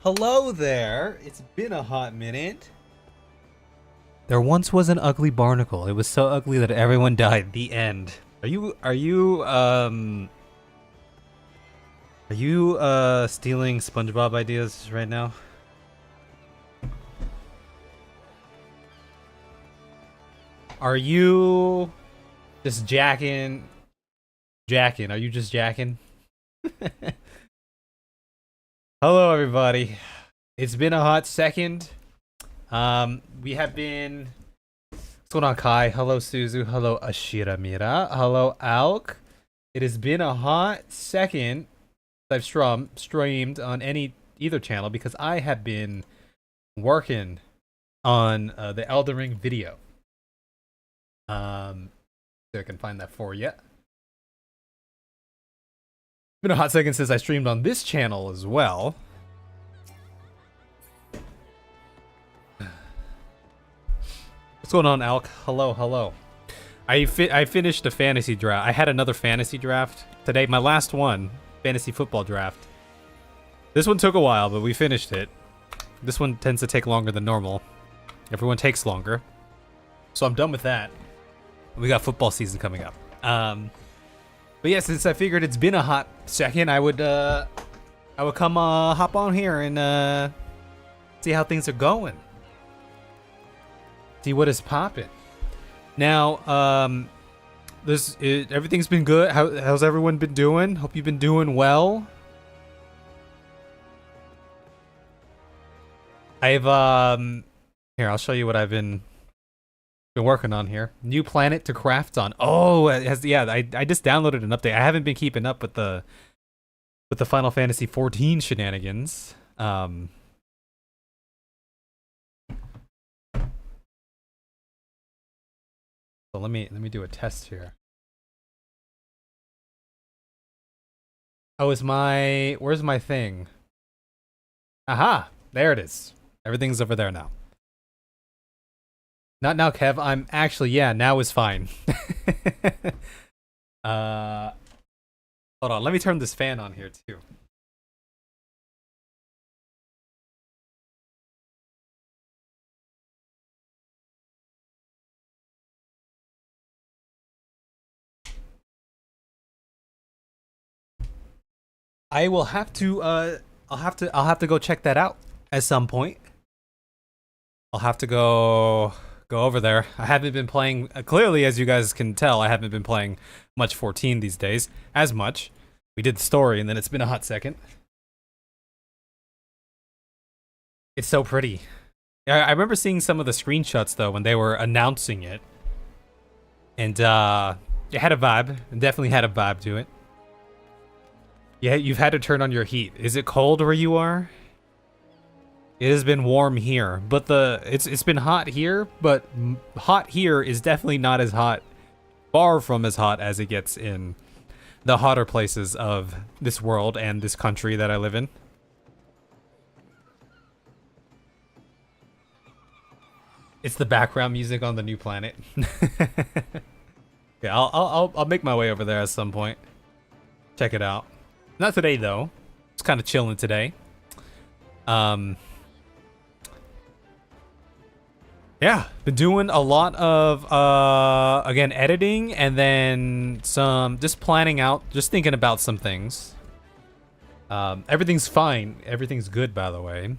Hello there. It's been a hot minute. There once was an ugly barnacle. It was so ugly that everyone died. The end. Are you stealing SpongeBob ideas right now? Are you just jacking? Are you just jacking? Hello, everybody. It's been a hot second. We have been... What's going on, Kai? Hello, Suzu. Hello, Ashira Mira. Hello, Alk. It has been a hot second I've streamed on either channel because I have been working on the Elden Ring video. So I can find that for you. It's been a hot second since I streamed on this channel as well. What's going on, Alk? Hello. I finished a fantasy draft. I had another fantasy draft today. My last one, fantasy football draft. This one took a while, but we finished it. This one tends to take longer than normal. Everyone takes longer. So I'm done with that. We got football season coming up. But yeah, since I figured it's been a hot second, I would come hop on here and see how things are going. See what is popping. Now, everything's been good. How's everyone been doing? Hope you've been doing well. Here, I'll show you what I've been working on here. New planet to craft on. Oh, I just downloaded an update. I haven't been keeping up with the Final Fantasy XIV Shenanigans. So let me do a test here. Oh, where's my thing? Aha, there it is. Everything's over there now. Not now, Kev. I'm actually, yeah, now is fine. Hold on, let me turn this fan on here too. I will have to I'll have to go check that out at some point. I'll have to go over there. I haven't been playing, clearly, as you guys can tell, I haven't been playing much 14 these days. As much. We did the story, and then it's been a hot second. It's so pretty. I remember seeing some of the screenshots, though, when they were announcing it. And, it had a vibe. It definitely had a vibe to it. Yeah, you've had to turn on your heat. Is it cold where you are? It has been warm here, but it's been hot here, but hot here is definitely not as hot, far from as hot as it gets in the hotter places of this world and this country that I live in. It's the background music on the new planet. Yeah, I'll make my way over there at some point. Check it out. Not today though. It's kind of chilling today. Yeah, been doing a lot of again, editing, and then some just planning out, just thinking about some things. Everything's fine. Everything's good, by the way.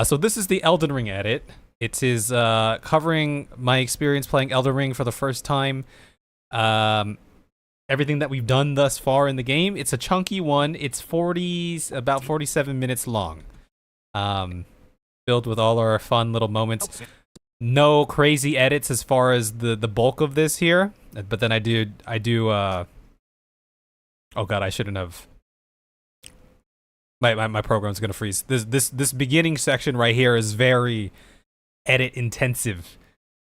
So this is the Elden Ring edit. It is covering my experience playing Elden Ring for the first time. Everything that we've done thus far in the game. It's a chunky one. It's about 47 minutes long. Filled with all our fun little moments. No crazy edits as far as the bulk of this here. But then I do oh god, I shouldn't have. My program's gonna freeze. This beginning section right here is very edit intensive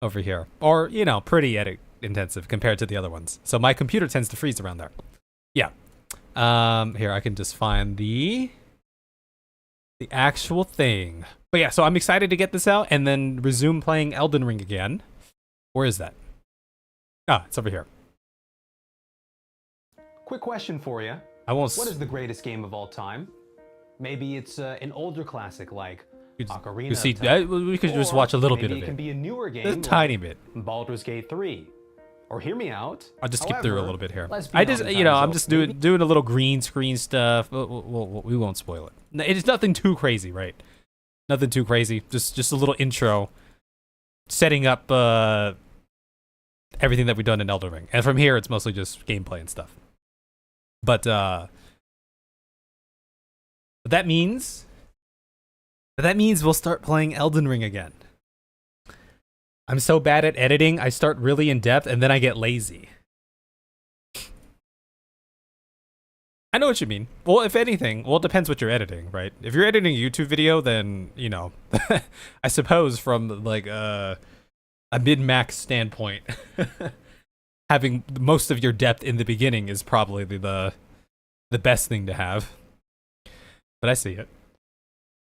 over here. Or, you know, pretty edit intensive compared to the other ones. So my computer tends to freeze around there. Yeah. Here, I can just find the actual thing. But yeah, so I'm excited to get this out and then resume playing Elden Ring again. Where is that? Ah, it's over here. Quick question for you. I won't. What is the greatest game of all time? Maybe it's an older classic like Ocarina You see, of Time. we could just Or watch a little bit maybe of it can it. be a newer game, Just a tiny bit. Baldur's Gate 3. Or hear me out. I'll just skip through a little bit here. let's be I just, honest, you know, I'm so just maybe- doing a little green screen stuff. We won't spoil it. It's nothing too crazy, right? Nothing too crazy. Just a little intro, setting up everything that we've done in Elden Ring. And from here, it's mostly just gameplay and stuff. But that means we'll start playing Elden Ring again. I'm so bad at editing, I start really in depth and then I get lazy. I know what you mean. Well, if anything, well, it depends what you're editing, right? If you're editing a YouTube video, then, you know, I suppose from like a min-max standpoint, having most of your depth in the beginning is probably the best thing to have. But I see it.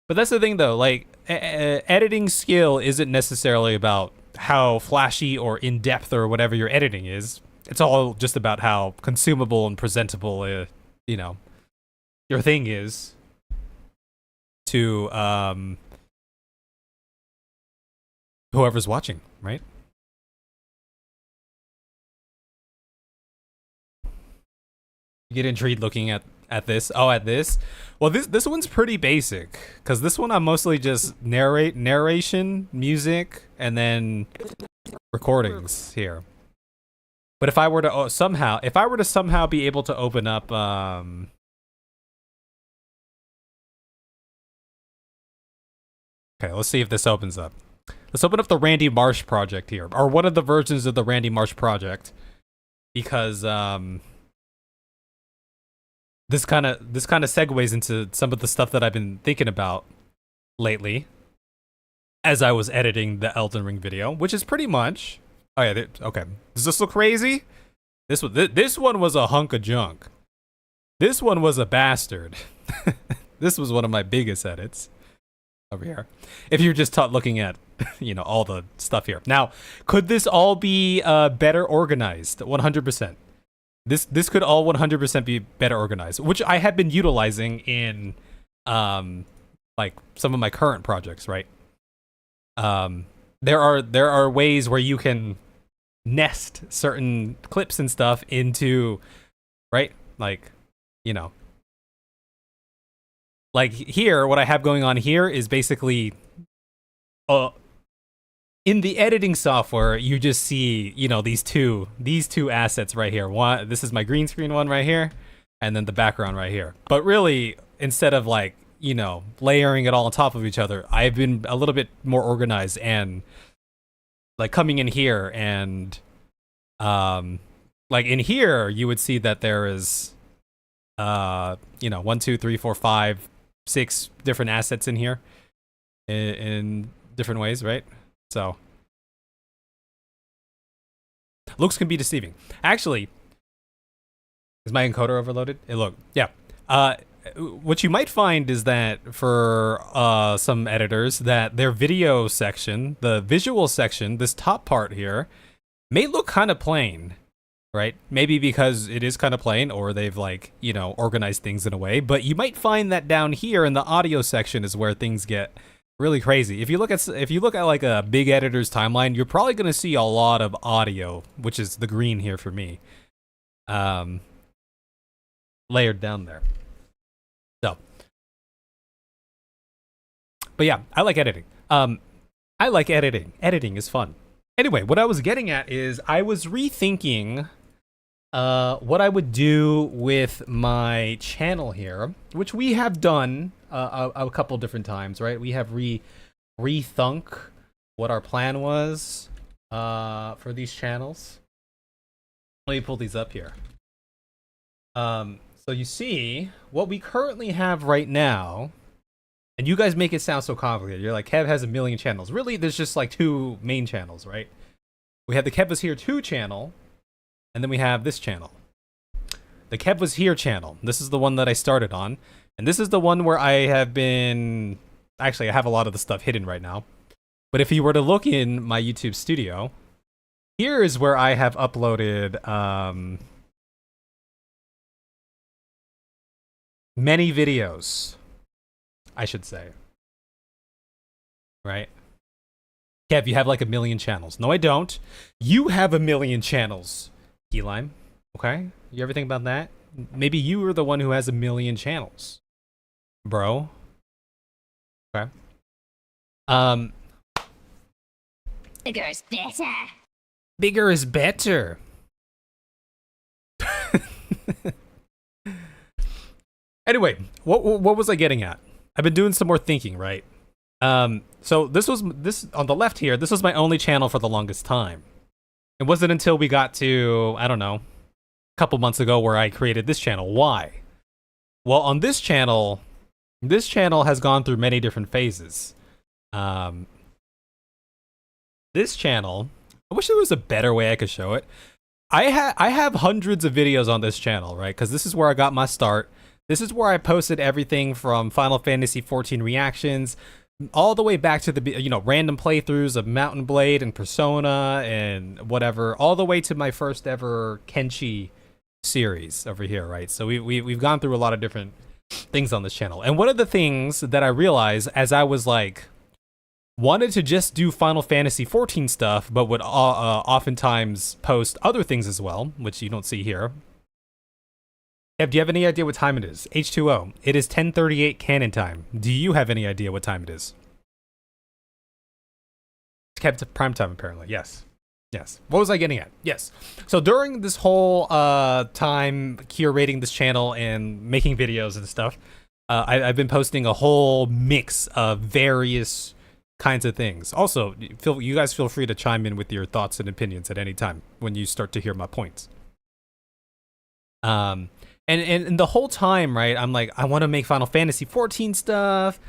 But that's the thing, though. Like, editing skill isn't necessarily about how flashy or in-depth or whatever your editing is. It's all just about how consumable and presentable, you know, your thing is to whoever's watching, right? You get intrigued looking at this. Oh, at this. Well, this one's pretty basic because this one I'm mostly just narration, music, and then recordings here. But if I were to somehow be able to open up okay, let's see if this opens up. Let's open up the Randy Marsh project here, or one of the versions of the Randy Marsh project, because this kind of segues into some of the stuff that I've been thinking about lately as I was editing the Elden Ring video, which is pretty much. Oh yeah, okay. Does this look crazy? This one was a hunk of junk. This one was a bastard. This was one of my biggest edits over here. If you're just looking at, you know, all the stuff here. Now, could this all be better organized? 100%. This could all 100% be better organized, which I have been utilizing in like some of my current projects, right? There are ways where you can nest certain clips and stuff into, right? Like, you know, like here, what I have going on here is basically in the editing software, you just see, you know, these two assets right here. One, this is my green screen one right here, and then the background right here. But really, instead of like, you know, layering it all on top of each other, I've been a little bit more organized and like coming in here and like in here you would see that there is you know, 1, 2, 3, 4, 5, 6 different assets in here in different ways, right? So looks can be deceiving. Actually, is my encoder overloaded? Yeah. What you might find is that for some editors, that their video section, the visual section, this top part here, may look kind of plain, right? Maybe because it is kind of plain, or they've like, you know, organized things in a way. But you might find that down here in the audio section is where things get really crazy. If you look at like a big editor's timeline, you're probably going to see a lot of audio, which is the green here for me, layered down there. So, but yeah, I like editing. I like editing. Editing is fun. Anyway, what I was getting at is I was rethinking what I would do with my channel here, which we have done a couple different times, right? We have rethunk what our plan was for these channels. Let me pull these up here. So you see, what we currently have right now, and you guys make it sound so complicated. You're like, Kev has a million channels. Really, there's just like 2 main channels, right? We have the Kev Was Here 2 channel, and then we have this channel. The Kev Was Here channel. This is the one that I started on. And this is the one where I have been... Actually, I have a lot of the stuff hidden right now. But if you were to look in my YouTube studio, here is where I have uploaded many videos. I should say. Right? Kev, you have like 1 million channels. No, I don't. You have 1 million channels, Keylime. Okay? You ever think about that? Maybe you are the one who has 1 million channels, bro. Okay. Bigger is better. Bigger is better. Anyway, what was I getting at? I've been doing some more thinking, right? So this on the left here, this was my only channel for the longest time. It wasn't until we got to, I don't know, a couple months ago where I created this channel. Why? Well, on this channel has gone through many different phases. This channel, I wish there was a better way I could show it. I have hundreds of videos on this channel, right? Because this is where I got my start. This is where I posted everything from Final Fantasy XIV reactions, all the way back to the random playthroughs of Mountain Blade and Persona and whatever, all the way to my first ever Kenshi series over here, right? So we've gone through a lot of different things on this channel. And one of the things that I realized as I was like, wanted to just do Final Fantasy XIV stuff, but would oftentimes post other things as well, which you don't see here. Kev, do you have any idea what time it is? H2O. It is 10:38 canon time. Do you have any idea what time it is? It's kept prime time, apparently. Yes. Yes. What was I getting at? Yes. So during this whole time curating this channel and making videos and stuff, I've been posting a whole mix of various kinds of things. Also, you guys feel free to chime in with your thoughts and opinions at any time when you start to hear my points. And the whole time, right, I'm like, I want to make Final Fantasy XIV stuff,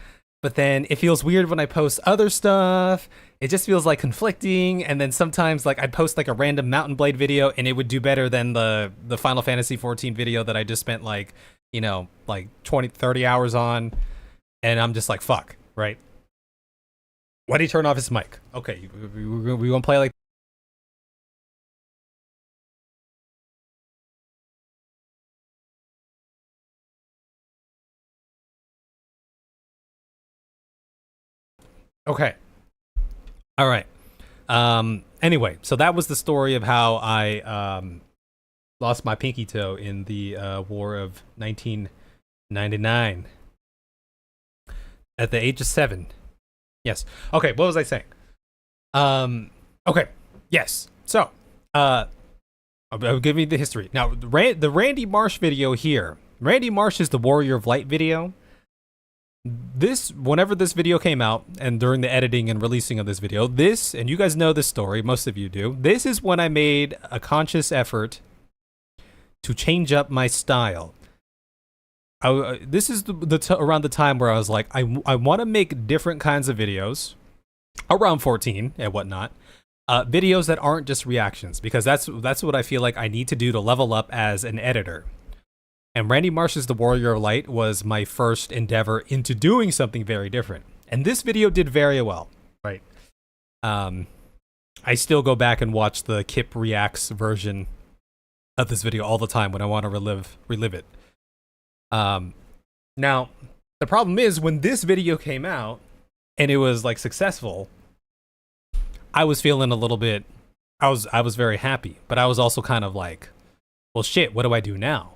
but then it feels weird when I post other stuff. It just feels like conflicting. And then sometimes like I'd post like a random Mountain Blade video and it would do better than the Final Fantasy XIV video that I just spent like 20, 30 hours on. And I'm just like, fuck, right? Why did he turn off his mic? Okay, we won't play like. Okay. All right. Anyway, so that was the story of how I lost my pinky toe in the War of 1999 at the age of 7. Yes. Okay. What was I saying? Okay. Yes. So, I'll give you the history now. The Randy Marsh video here. Randy Marsh is the Warrior of Light video. Whenever this video came out and during the editing and releasing of this video, and you guys know this story, most of you do, this is when I made a conscious effort to change up my style. This is around the time where I was like, I want to make different kinds of videos, around 14 and whatnot, videos that aren't just reactions, because that's what I feel like I need to do to level up as an editor. And Randy Marsh's The Warrior of Light was my first endeavor into doing something very different. And this video did very well, right? I still go back and watch the Kip Reacts version of this video all the time when I want to relive it. Now, the problem is when this video came out and it was like successful, I was feeling a little bit, I was very happy, but I was also kind of like, well, shit, what do I do now?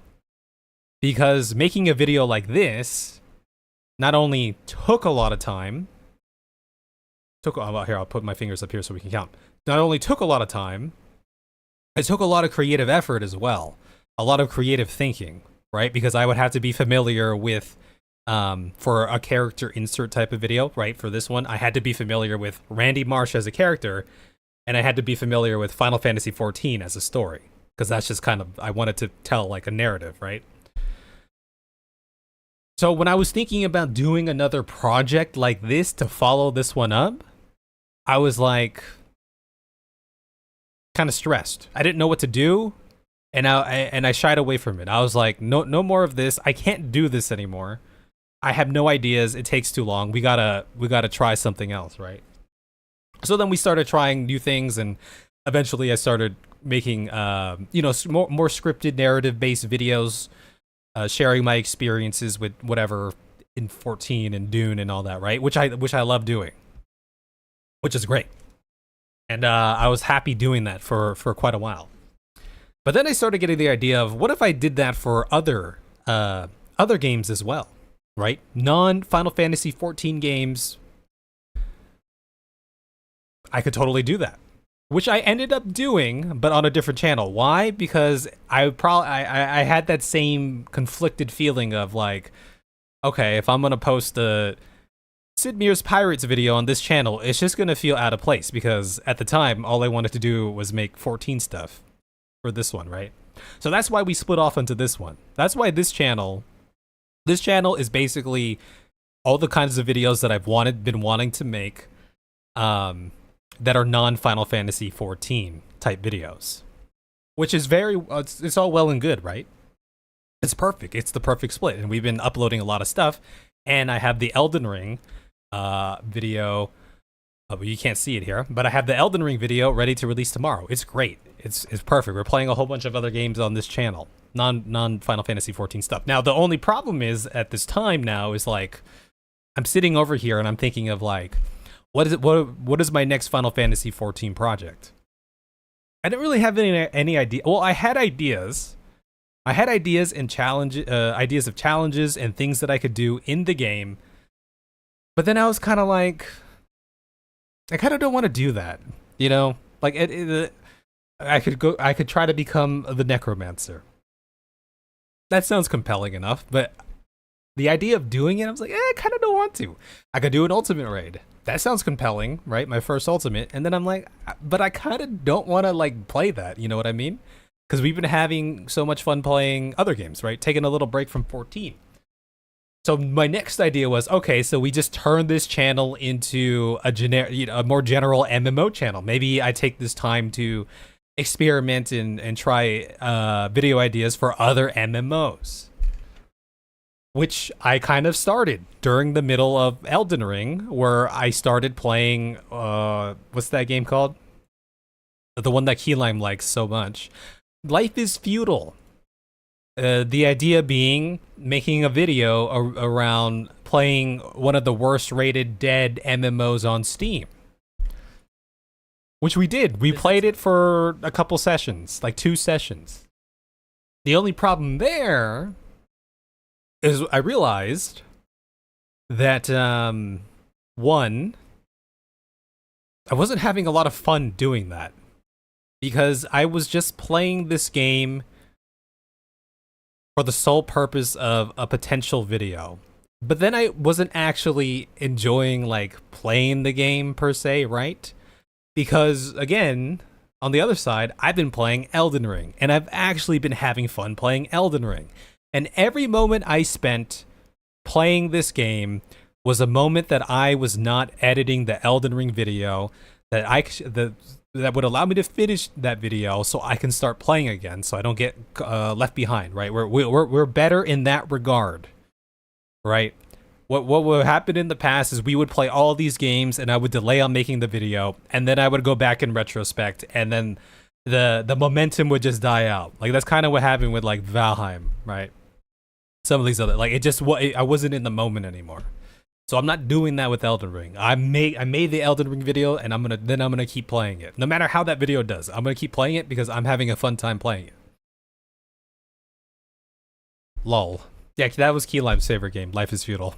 Because making a video like this not only took a lot of time, here, I'll put my fingers up here so we can count. Not only took a lot of time, it took a lot of creative effort as well. A lot of creative thinking, right? Because I would have to be familiar with, for a character insert type of video, right? For this one, I had to be familiar with Randy Marsh as a character, and I had to be familiar with Final Fantasy XIV as a story. Because that's just kind of, I wanted to tell like a narrative, right? So when I was thinking about doing another project like this to follow this one up, I was like kind of stressed. I didn't know what to do, and I shied away from it. I was like, no more of this. I can't do this anymore. I have no ideas. It takes too long. We gotta try something else, right? So then we started trying new things, and eventually I started making more scripted narrative based videos. Sharing my experiences with whatever in 14 and Dune and all that, right? Which I love doing, which is great. And I was happy doing that for quite a while. But then I started getting the idea of what if I did that for other games as well, right? Non-Final Fantasy XIV games. I could totally do that, which I ended up doing, but on a different channel. Why? Because I had that same conflicted feeling of like, okay, if I'm gonna post a Sid Meier's Pirates video on this channel, it's just gonna feel out of place because at the time, all I wanted to do was make 14 stuff for this one, right? So that's why we split off into this one. That's why this channel is basically all the kinds of videos that I've been wanting to make, that are non-Final Fantasy XIV type videos, which is it's all well and good, right? It's perfect. It's the perfect split, and we've been uploading a lot of stuff. And I have the Elden Ring video. You can't see it here, but I have the Elden Ring video ready to release tomorrow. It's great. It's perfect. We're playing a whole bunch of other games on this channel, non Final Fantasy XIV stuff. Now the only problem is at this time now is like I'm sitting over here and I'm thinking of like, what is my next Final Fantasy XIV project? I didn't really have any idea. Well, I had ideas. I had ideas and ideas of challenges and things that I could do in the game. But then I was kind of like, I kind of don't want to do that, you know? Like I could try to become the necromancer. That sounds compelling enough, but the idea of doing it, I was like, I kind of don't want to. I could do an ultimate raid. That sounds compelling, right? My first ultimate. And then I'm like, but I kind of don't want to like play that. You know what I mean? Because we've been having so much fun playing other games, right? Taking a little break from 14. So my next idea was, okay, so we just turn this channel into a more general MMO channel. Maybe I take this time to experiment and try video ideas for other MMOs. Which I kind of started during the middle of Elden Ring, where I started playing, what's that game called? The one that Keylime likes so much. Life is Feudal. The idea being making a video around playing one of the worst rated dead MMOs on Steam. Which we did. We played it for a couple sessions, like 2 sessions. The only problem there is I realized that, one, I wasn't having a lot of fun doing that because I was just playing this game for the sole purpose of a potential video. But then I wasn't actually enjoying like playing the game per se, right? Because again, on the other side, I've been playing Elden Ring and I've actually been having fun playing Elden Ring. And every moment I spent playing this game was a moment that I was not editing the Elden Ring video that would allow me to finish that video so I can start playing again, so I don't get left behind. Right? We're better in that regard, right? What would happen in the past is we would play all these games and I would delay on making the video, and then I would go back in retrospect, and then the momentum would just die out. Like that's kind of what happened with like Valheim, right? Some of these other, like I wasn't in the moment anymore. So I'm not doing that with Elden Ring. I made the Elden Ring video, and I'm gonna keep playing it. No matter how that video does, I'm gonna keep playing it because I'm having a fun time playing it. Lol. Yeah, that was Keylime's favorite game. Life is Feudal.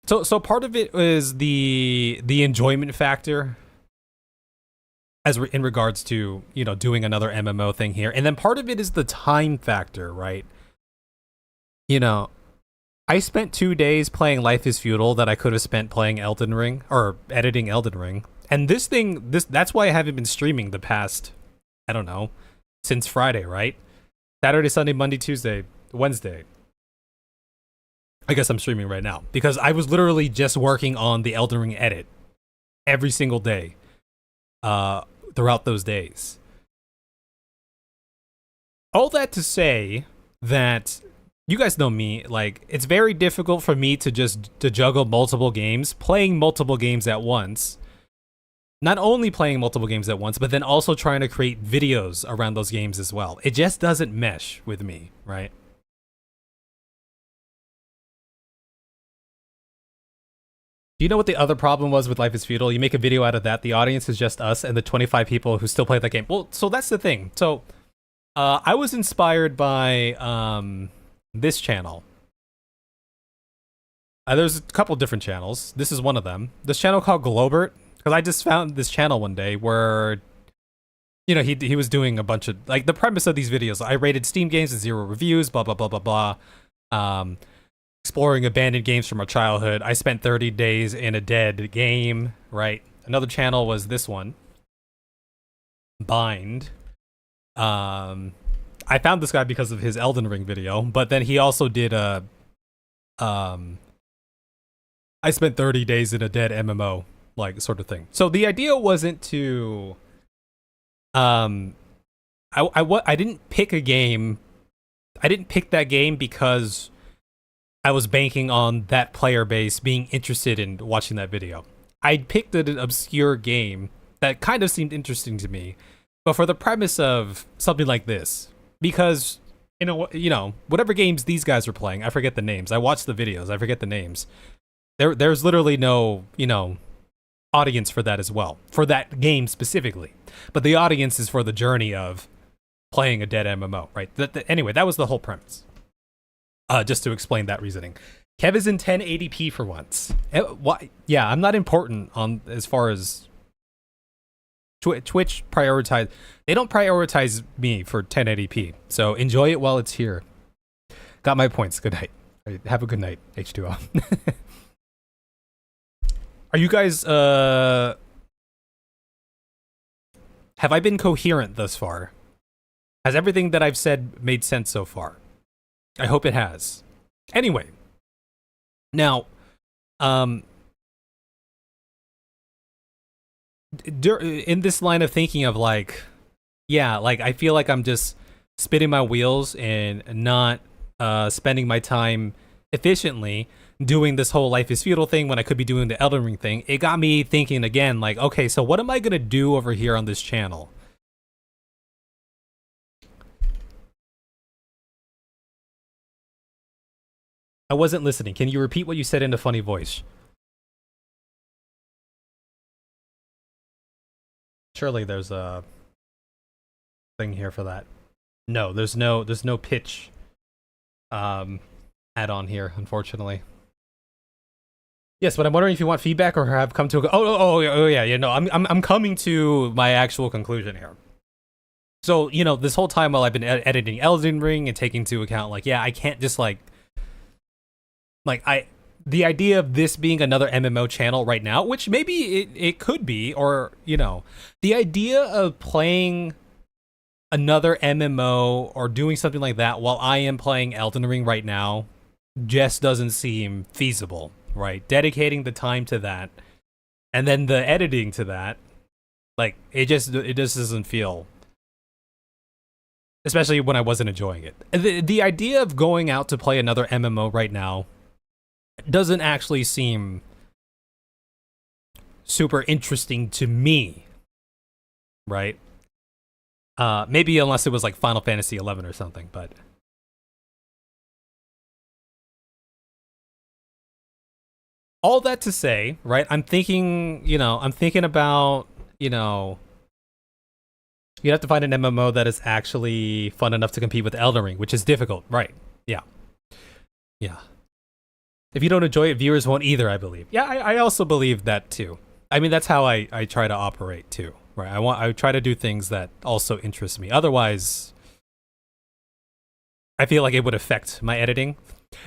So part of it is the enjoyment factor, in regards to, you know, doing another MMO thing here. And then part of it is the time factor, right? You know, I spent 2 days playing Life is Feudal that I could have spent playing Elden Ring or editing Elden Ring. And that's why I haven't been streaming the past, I don't know, since Friday, right? Saturday, Sunday, Monday, Tuesday, Wednesday. I guess I'm streaming right now because I was literally just working on the Elden Ring edit every single day. Throughout those days. All that to say that you guys know me, like it's very difficult for me to juggle multiple games, playing multiple games at once. Not only playing multiple games at once, but then also trying to create videos around those games as well. It just doesn't mesh with me, right? Do you know what the other problem was with Life is Feudal? You make a video out of that, the audience is just us and the 25 people who still play that game. Well, so that's the thing. So I was inspired by this channel. There's a couple different channels. This is one of them. This channel called Globert, because I just found this channel one day where, you know, he was doing a bunch of, like, the premise of these videos. I rated Steam games at 0 reviews, blah, blah, blah, blah, blah. Exploring abandoned games from our childhood. I spent 30 days in a dead game, right? Another channel was this one, Bind. I found this guy because of his Elden Ring video, but then he also did a, I spent 30 days in a dead MMO, like, sort of thing. So the idea wasn't to, I didn't pick a game. I didn't pick that game because I was banking on that player base being interested in watching that video. I picked an obscure game that kind of seemed interesting to me, but for the premise of something like this, because, you know, whatever games these guys were playing, I forget the names. I watched the videos, I forget the names. There's literally no, you know, audience for that as well, for that game specifically. But the audience is for the journey of playing a dead MMO, right? Anyway, that was the whole premise. Just to explain that reasoning. Kev is in 1080p for once. Why? Yeah, I'm not important on as far as Twitch prioritize. They don't prioritize me for 1080p. So enjoy it while it's here. Got my points. Good night. Have a good night, H2O. Are you guys, have I been coherent thus far? Has everything that I've said made sense so far? I hope it has. Anyway. Now, in this line of thinking of like, yeah, like I feel like I'm just spinning my wheels and not spending my time efficiently doing this whole Life is Feudal thing when I could be doing the Elden Ring thing. It got me thinking again, like, okay, so what am I gonna do over here on this channel? I wasn't listening. Can you repeat what you said in a funny voice? Surely there's a thing here for that. No, there's no pitch add-on here, unfortunately. Yes, but I'm wondering if you want feedback or have come to a oh yeah, no, I'm coming to my actual conclusion here. So, you know, this whole time while I've been editing Elden Ring and taking into account, like, yeah, I can't just like the idea of this being another MMO channel right now, which maybe it could be, or, you know, the idea of playing another MMO or doing something like that while I am playing Elden Ring right now just doesn't seem feasible, right? Dedicating the time to that and then the editing to that, like, it just doesn't feel, especially when I wasn't enjoying it. The idea of going out to play another MMO right now doesn't actually seem super interesting to me, right? Maybe unless it was like Final Fantasy XI or something, but all that to say, right? I'm thinking about, you know, you have to find an MMO that is actually fun enough to compete with Elden Ring, which is difficult, right? Yeah. Yeah. If you don't enjoy it, viewers won't either, I believe. Yeah, I also believe that too. I mean, that's how I try to operate too, right? I try to do things that also interest me. Otherwise, I feel like it would affect my editing.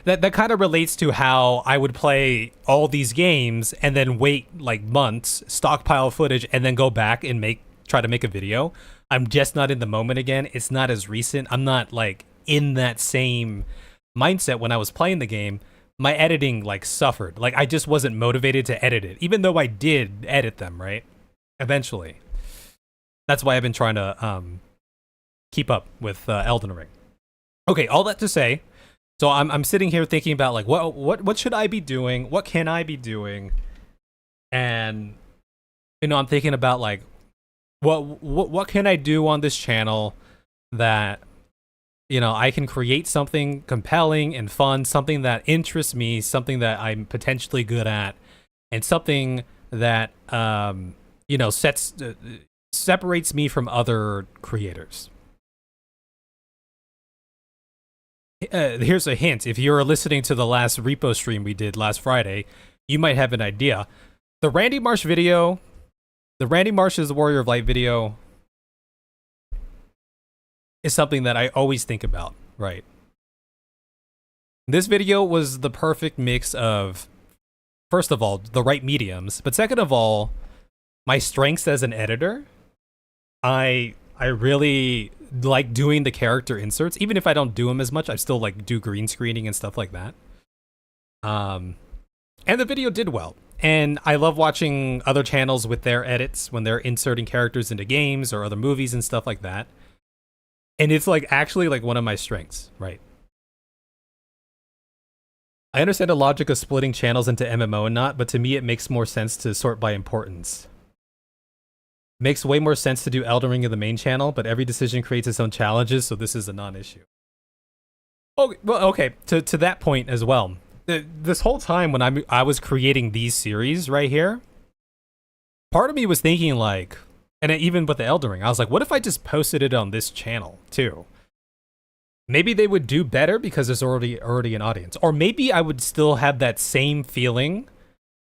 That kind of relates to how I would play all these games and then wait like months, stockpile footage, and then go back and try to make a video. I'm just not in the moment again. It's not as recent. I'm not like in that same mindset when I was playing the game. My editing like suffered. Like I just wasn't motivated to edit it, even though I did edit them, right? Eventually. That's why I've been trying to keep up with Elden Ring. Okay, all that to say, so I'm sitting here thinking about like what should I be doing? What can I be doing? And you know, I'm thinking about like what can I do on this channel that, you know, I can create something compelling and fun, something that interests me, something that I'm potentially good at, and something that you know, separates me from other creators. Here's a hint. If you're listening to the last repo stream we did last Friday, you might have an idea. The Randy Marsh video, the Randy Marsh is the Warrior of Light video, is something that I always think about, right? This video was the perfect mix of, first of all, the right mediums, but second of all, my strengths as an editor. I really like doing the character inserts, even if I don't do them as much. I still like do green screening and stuff like that. And the video did well. And I love watching other channels with their edits when they're inserting characters into games or other movies and stuff like that. And it's like actually like one of my strengths, right? I understand the logic of splitting channels into MMO and not, but to me it makes more sense to sort by importance. Makes way more sense to do Elden Ring in the main channel, but every decision creates its own challenges, so this is a non-issue. Oh, well, okay, to that point as well. This whole time when I was creating these series right here, part of me was thinking like, and even with the Elden Ring, I was like, what if I just posted it on this channel too? Maybe they would do better because there's already an audience. Or maybe I would still have that same feeling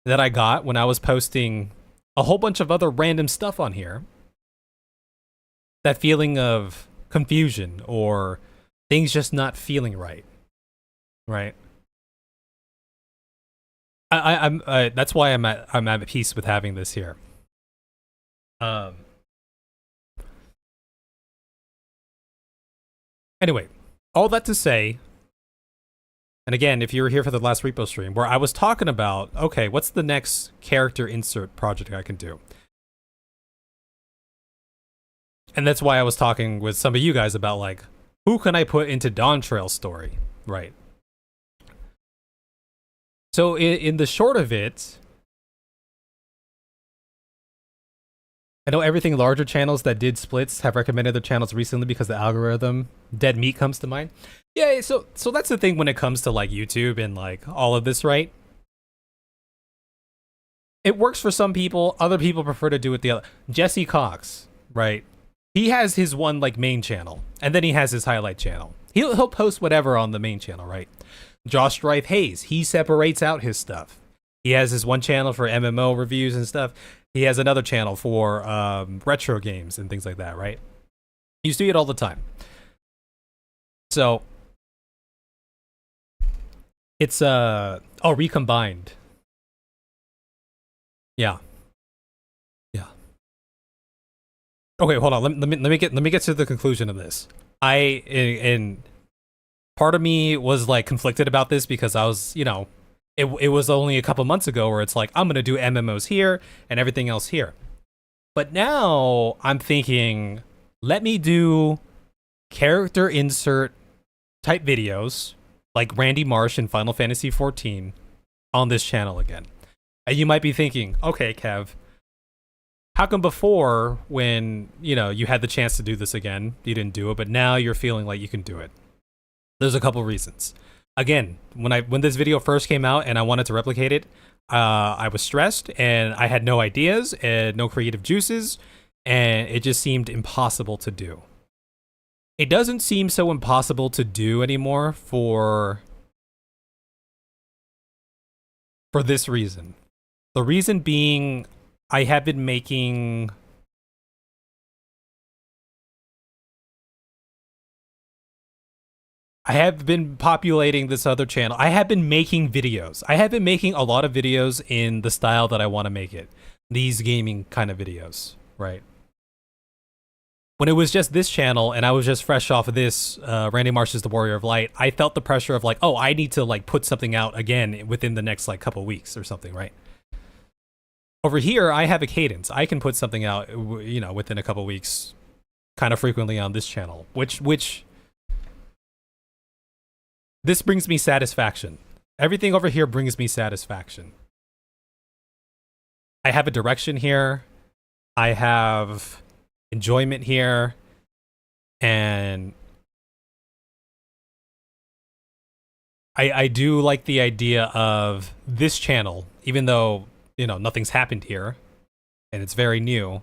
that I got when I was posting a whole bunch of other random stuff on here. That feeling of confusion or things just not feeling right. Right? I'm that's why I'm at peace with having this here. Anyway, all that to say, and again, if you were here for the last repo stream, where I was talking about, okay, what's the next character insert project I can do? And that's why I was talking with some of you guys about, like, who can I put into Dawn Trail's story? Right. So in the short of it, I know everything larger channels that did splits have recommended their channels recently because the algorithm. Dead Meat comes to mind. Yeah, so that's the thing when it comes to like YouTube and like all of this, right? It works for some people. Other people prefer to do it the other. Jesse Cox, right? He has his one like main channel, and then he has his highlight channel. He'll post whatever on the main channel, right? Josh Strife Hayes, he separates out his stuff. He has his one channel for MMO reviews and stuff. He has another channel for retro games and things like that, right? You see it all the time. So it's recombined. Yeah. Yeah. Okay, hold on. Let me get to the conclusion of this. And part of me was like conflicted about this because I was, you know, it was only a couple months ago where it's like, I'm going to do MMOs here and everything else here. But now I'm thinking, let me do character insert type videos like Randy Marsh in Final Fantasy XIV on this channel again. And you might be thinking, okay, Kev, how come before when, you know, you had the chance to do this again, you didn't do it, but now you're feeling like you can do it? There's a couple reasons. Again, when this video first came out and I wanted to replicate it, I was stressed and I had no ideas and no creative juices, and it just seemed impossible to do. It doesn't seem so impossible to do anymore for this reason. The reason being, I have been making I have been populating this other channel. I have been making videos. I have been making a lot of videos in the style that I want to make it. These gaming kind of videos, right? When it was just this channel and I was just fresh off of this, Randy Marsh's The Warrior of Light, I felt the pressure of like, oh, I need to like put something out again within the next like couple weeks or something, right? Over here, I have a cadence. I can put something out, you know, within a couple weeks, kind of frequently on this channel, which this brings me satisfaction. Everything over here brings me satisfaction. I have a direction here. I have enjoyment here. And I do like the idea of this channel, even though nothing's happened here, and it's very new.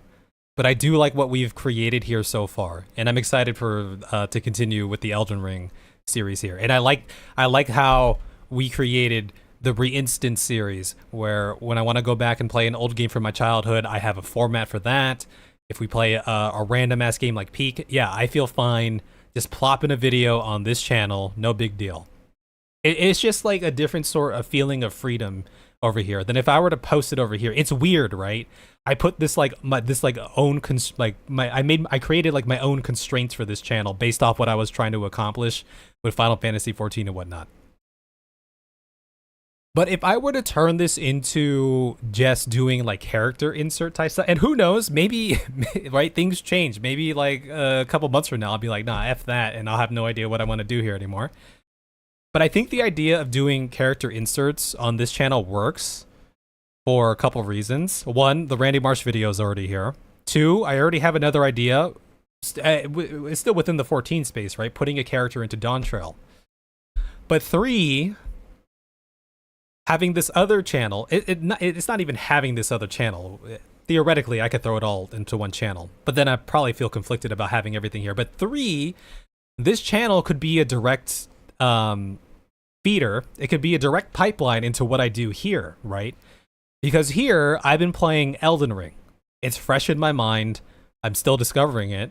But I do like what we've created here so far, and I'm excited for to continue with the Elden Ring series here. And I like how we created the Reinstance series, where when I want to go back and play an old game from my childhood, I have a format for that. If we play a random ass game like Peak, yeah, I feel fine just plopping a video on this channel, no big deal. It's just like a different sort of feeling of freedom over here than if I were to post it over here. It's weird, right? I put this I created like my own constraints for this channel based off what I was trying to accomplish with Final Fantasy XIV and whatnot. But if I were to turn this into just doing like character insert type stuff, and who knows, maybe, right, things change. Maybe like a couple months from now, I'll be like, nah, F that, and I'll have no idea what I want to do here anymore. But I think the idea of doing character inserts on this channel works for a couple reasons. One, the Randy Marsh video is already here. Two, I already have another idea. It's still within the 14 space, right? Putting a character into Dawn Trail. But three, having this other channel, it's not even having this other channel. Theoretically, I could throw it all into one channel, but then I probably feel conflicted about having everything here. But three, this channel could be a direct feeder. It could be a direct pipeline into what I do here, right? Because here, I've been playing Elden Ring. It's fresh in my mind. I'm still discovering it.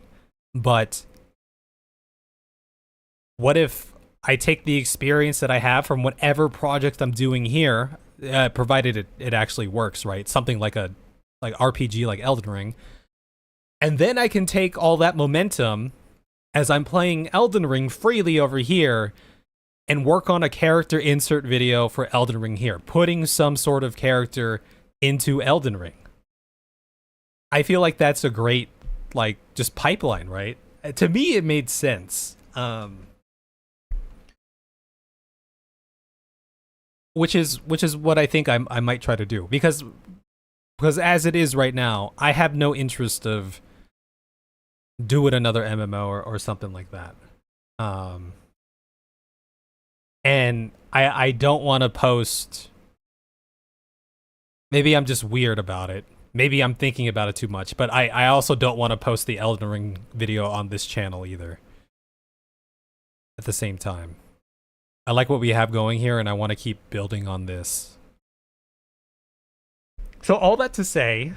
But what if I take the experience that I have from whatever project I'm doing here, provided it actually works, right? Something like a RPG like Elden Ring. And then I can take all that momentum as I'm playing Elden Ring freely over here and work on a character insert video for Elden Ring here, putting some sort of character into Elden Ring. I feel like that's a great, like, just pipeline, right? To me, it made sense. Which is what I think I might try to do, because as it is right now, I have no interest of doing another MMO or something like that. And I don't want to post. Maybe I'm just weird about it. Maybe I'm thinking about it too much, but I also don't want to post the Elden Ring video on this channel either. At the same time, I like what we have going here, and I want to keep building on this. So all that to say,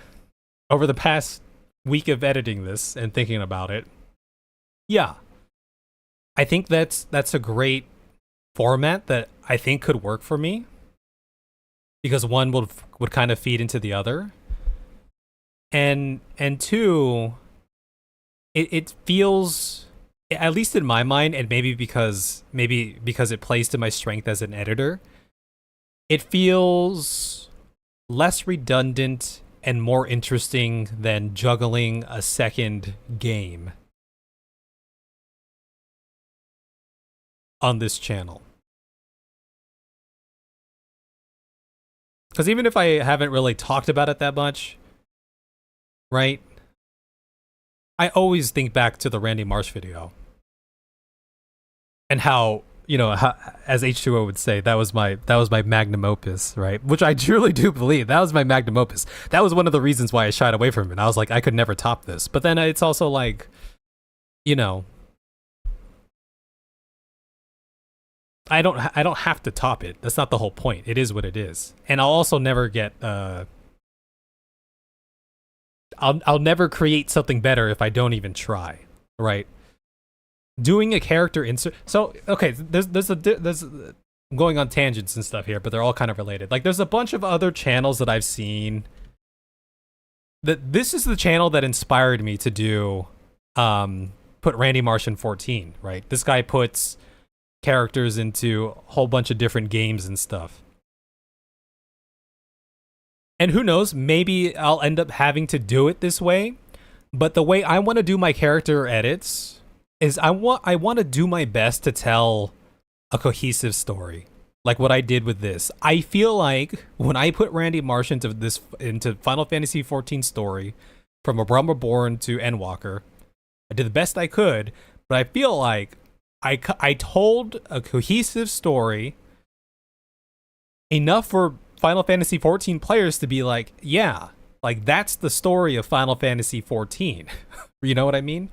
over the past week of editing this and thinking about it, yeah, I think that's a great format that I think could work for me, because one would kind of feed into the other, and two, it feels, at least in my mind, and maybe because it plays to my strength as an editor, it feels less redundant and more interesting than juggling a second game on this channel. Because even if I haven't really talked about it that much, right, I always think back to the Randy Marsh video and how, as H2O would say, that was my magnum opus, right? Which I truly do believe. That was my magnum opus. That was one of the reasons why I shied away from it. I was like, I could never top this. But then it's also like, I don't have to top it. That's not the whole point. It is what it is. And I'll also never get I'll never create something better if I don't even try, right? Doing a character insert. So, okay, there's I'm going on tangents and stuff here, but they're all kind of related. Like, there's a bunch of other channels that I've seen that this is the channel that inspired me to do put Randy Marsh in 14, right? This guy puts characters into a whole bunch of different games and stuff. And who knows, maybe I'll end up having to do it this way, but the way I want to do my character edits is I want to do my best to tell a cohesive story, like what I did with this. I feel like when I put Randy Marsh into Final Fantasy XIV story, from A Realm Reborn to Endwalker, I did the best I could, but I feel like I told a cohesive story enough for Final Fantasy XIV players to be like, yeah, like that's the story of Final Fantasy XIV. You know what I mean?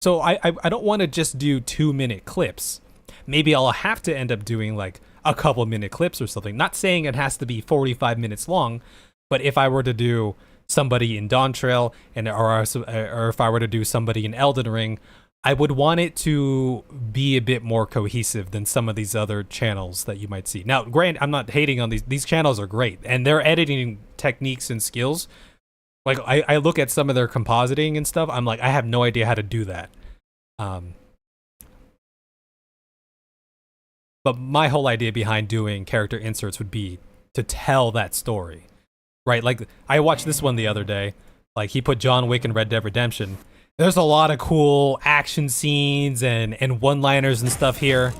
So I don't want to just do 2-minute clips. Maybe I'll have to end up doing like a couple minute clips or something. Not saying it has to be 45 minutes long, but if I were to do somebody in Dawn Trail or if I were to do somebody in Elden Ring, I would want it to be a bit more cohesive than some of these other channels that you might see. Now, granted, I'm not hating on these channels are great, and their editing techniques and skills, like I look at some of their compositing and stuff, I'm like, I have no idea how to do that. But my whole idea behind doing character inserts would be to tell that story, right? Like I watched this one the other day, like he put John Wick in Red Dead Redemption. There's a lot of cool action scenes and one-liners and stuff here,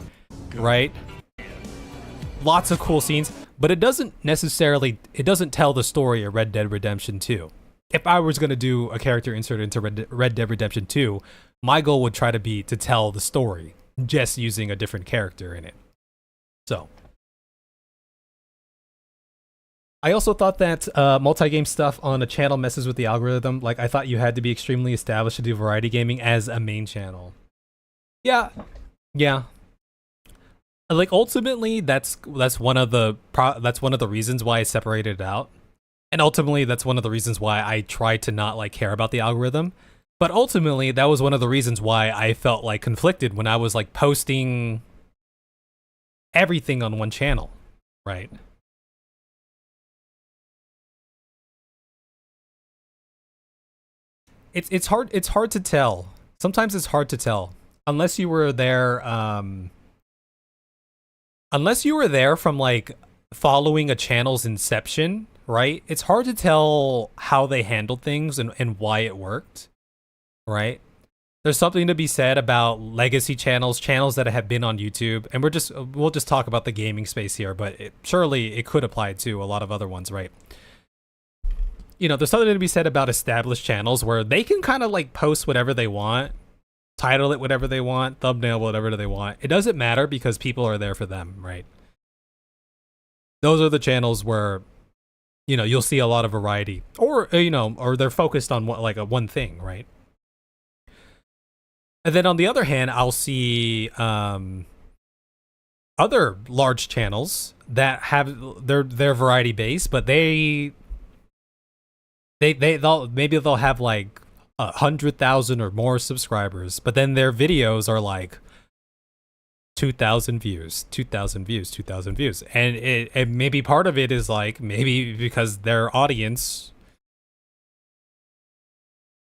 right? Lots of cool scenes, but it doesn't tell the story of Red Dead Redemption 2. If I was going to do a character insert into Red Dead Redemption 2, my goal would try to be to tell the story, just using a different character in it. So, I also thought that multi-game stuff on a channel messes with the algorithm. Like, I thought you had to be extremely established to do variety gaming as a main channel. Yeah. Like, ultimately, that's one of the reasons why I separated it out. And ultimately, that's one of the reasons why I tried to not, like, care about the algorithm. But ultimately, that was one of the reasons why I felt, like, conflicted when I was, like, posting everything on one channel, right? It's hard to tell. Sometimes it's hard to tell unless you were there from like following a channel's inception, right? It's hard to tell how they handled things and why it worked, right? There's something to be said about legacy channels that have been on YouTube, and we'll just talk about the gaming space here, but surely it could apply to a lot of other ones, right? You know, there's something to be said about established channels where they can kind of like post whatever they want, title it whatever they want, thumbnail whatever they want. It doesn't matter because people are there for them, right? Those are the channels where, you know, you'll see a lot of variety, or you know, or they're focused on one thing, right? And then on the other hand, I'll see other large channels that have their variety base, but they'll have like 100,000 or more subscribers, but then their videos are like 2,000 views, and maybe part of it is like maybe because their audience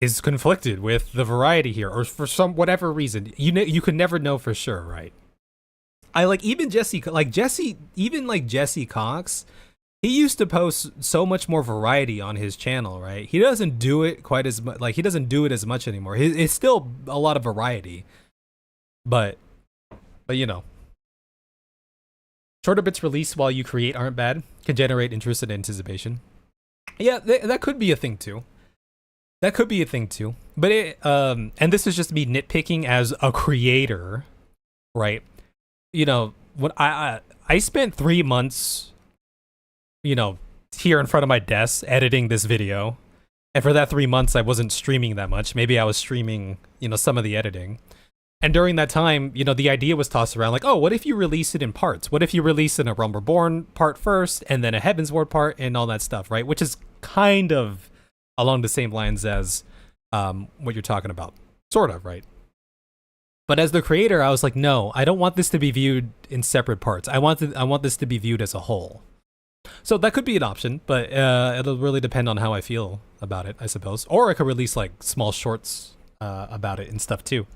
is conflicted with the variety here, or for some whatever reason. You could never know for sure, right? I like even Jesse Cox. He used to post so much more variety on his channel, right? He doesn't do it quite as much. Like he doesn't do it as much anymore. It's still a lot of variety, but you know, shorter bits released while you create aren't bad. Can generate interest and anticipation. Yeah, that could be a thing too. But and this is just me nitpicking as a creator, right? You know, when I spent 3 months, you know, here in front of my desk editing this video, and for that 3 months I wasn't streaming that much. Maybe I was streaming, you know, some of the editing. And during that time, you know, the idea was tossed around like, oh, what if you release it in parts? What if you release in a Realm Reborn part first, and then a Heavensward part, and all that stuff, right? Which is kind of along the same lines as what you're talking about, sort of, right? But as the creator, I was like, no, I don't want this to be viewed in separate parts. I want this to be viewed as a whole. So that could be an option, but it'll really depend on how I feel about it, I suppose. Or I could release like small shorts about it and stuff too.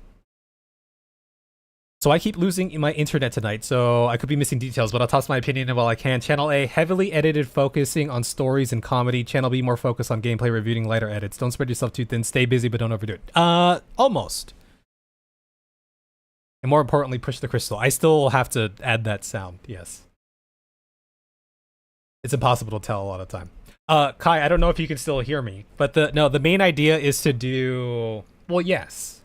So I keep losing my internet tonight, so I could be missing details, but I'll toss my opinion in while I can. Channel A, heavily edited, focusing on stories and comedy. Channel B, more focused on gameplay, reviewing lighter edits. Don't spread yourself too thin. Stay busy, but don't overdo it. Almost. And more importantly, push the crystal. I still have to add that sound, yes. It's impossible to tell a lot of time. Kai, I don't know if you can still hear me, but the main idea is to do, well, yes,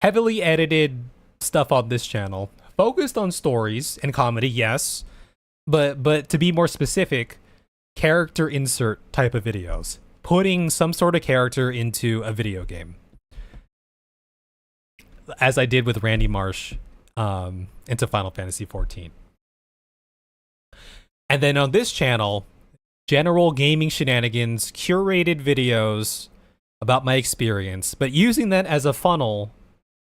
heavily edited stuff on this channel, focused on stories and comedy, yes, but to be more specific, character insert type of videos, putting some sort of character into a video game, as I did with Randy Marsh into Final Fantasy XIV. And then on this channel, general gaming shenanigans, curated videos about my experience, but using that as a funnel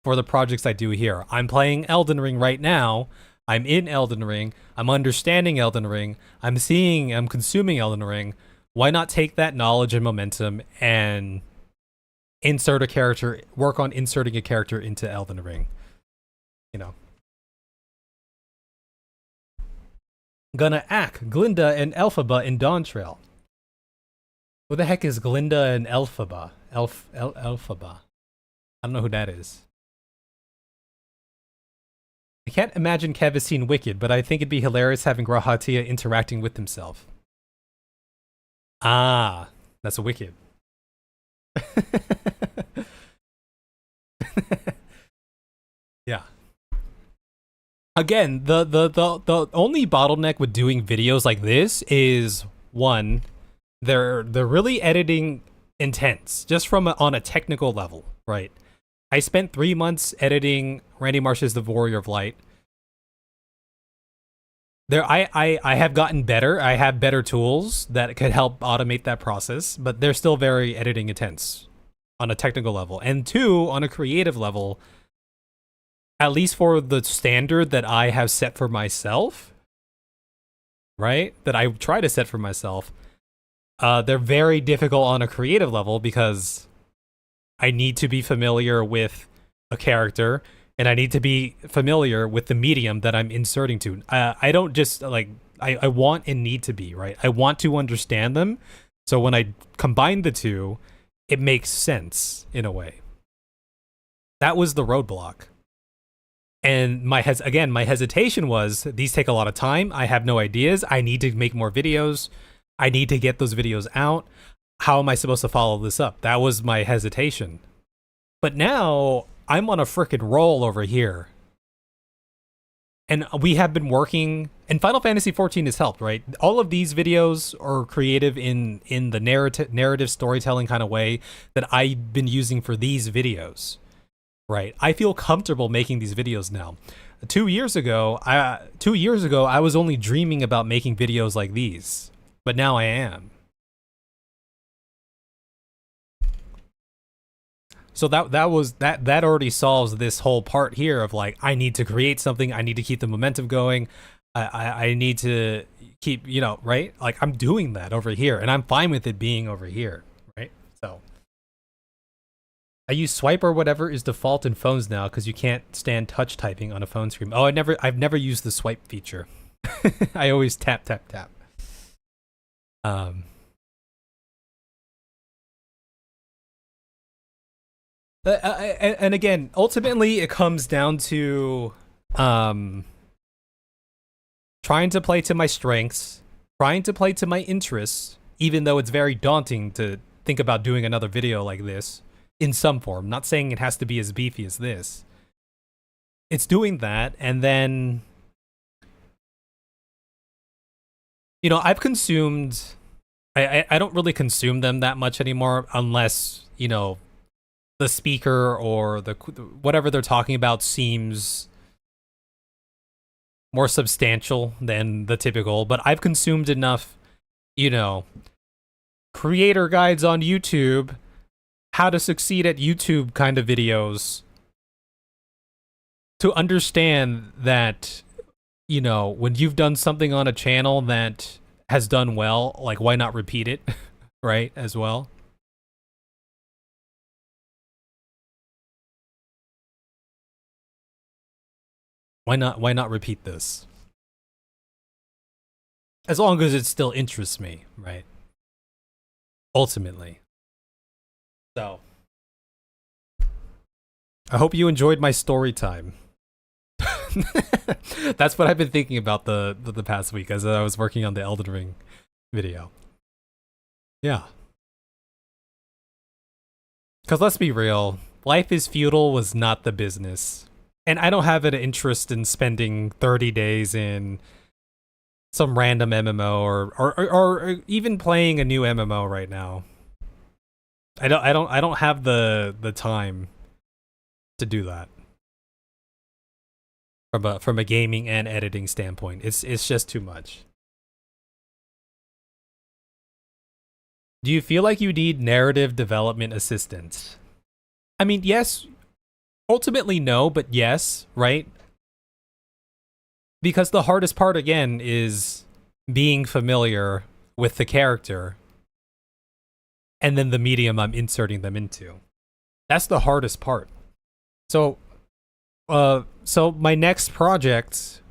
for the projects I do here. I'm playing Elden Ring right now. I'm in Elden Ring. I'm understanding Elden Ring. I'm consuming Elden Ring. Why not take that knowledge and momentum and insert a character, work on inserting a character into Elden Ring? You know. Gonna act Glinda and Elphaba in Dawn Trail. Who the heck is Glinda and Elphaba? Elphaba. I don't know who that is. I can't imagine Kev has seen Wicked, but I think it'd be hilarious having Grahatia interacting with himself. Ah, that's Wicked. Yeah. Again, the only bottleneck with doing videos like this is, one, they're really editing intense, just on a technical level, right? I spent 3 months editing Randy Marsh's The Warrior of Light. I have gotten better. I have better tools that could help automate that process, but they're still very editing intense on a technical level. And two, on a creative level, at least for the standard that I have set for myself, right? That I try to set for myself, they're very difficult on a creative level because I need to be familiar with a character and I need to be familiar with the medium that I'm inserting to. I don't just like, I want and need to be, right? I want to understand them. So when I combine the two, it makes sense in a way. That was the roadblock. And my hesitation was, these take a lot of time. I have no ideas. I need to make more videos. I need to get those videos out. How am I supposed to follow this up? That was my hesitation. But now I'm on a frickin' roll over here. And we have been working, and Final Fantasy XIV has helped, right? All of these videos are creative in the narrative storytelling kind of way that I've been using for these videos, right? I feel comfortable making these videos now. 2 years ago, I was only dreaming about making videos like these, but now I am. So that already solves this whole part here of like, I need to create something. I need to keep the momentum going. I need to keep, you know, right? Like I'm doing that over here and I'm fine with it being over here, right? So I use swipe or whatever is default in phones now because you can't stand touch typing on a phone screen. Oh, I've never used the swipe feature. I always tap, tap, tap. And again, ultimately, it comes down to trying to play to my strengths, trying to play to my interests, even though it's very daunting to think about doing another video like this in some form. Not saying it has to be as beefy as this. It's doing that, and then, you know, I've consumed... I don't really consume them that much anymore unless, you know, the speaker or the whatever they're talking about seems more substantial than the typical, but I've consumed enough, you know, creator guides on YouTube, how to succeed at YouTube kind of videos to understand that, you know, when you've done something on a channel that has done well, like why not repeat it, right, as well? Why not repeat this? As long as it still interests me, right? Ultimately. So, I hope you enjoyed my story time. That's what I've been thinking about the past week as I was working on the Elden Ring video. Yeah. Because let's be real, Life is Feudal was not the business. And I don't have an interest in spending 30 days in some random MMO or even playing a new MMO right now. I don't have the time to do that. From a gaming and editing standpoint. It's just too much. Do you feel like you need narrative development assistance? I mean, yes. Ultimately, no, but yes, right? Because the hardest part, again, is being familiar with the character and then the medium I'm inserting them into. That's the hardest part. So my next project,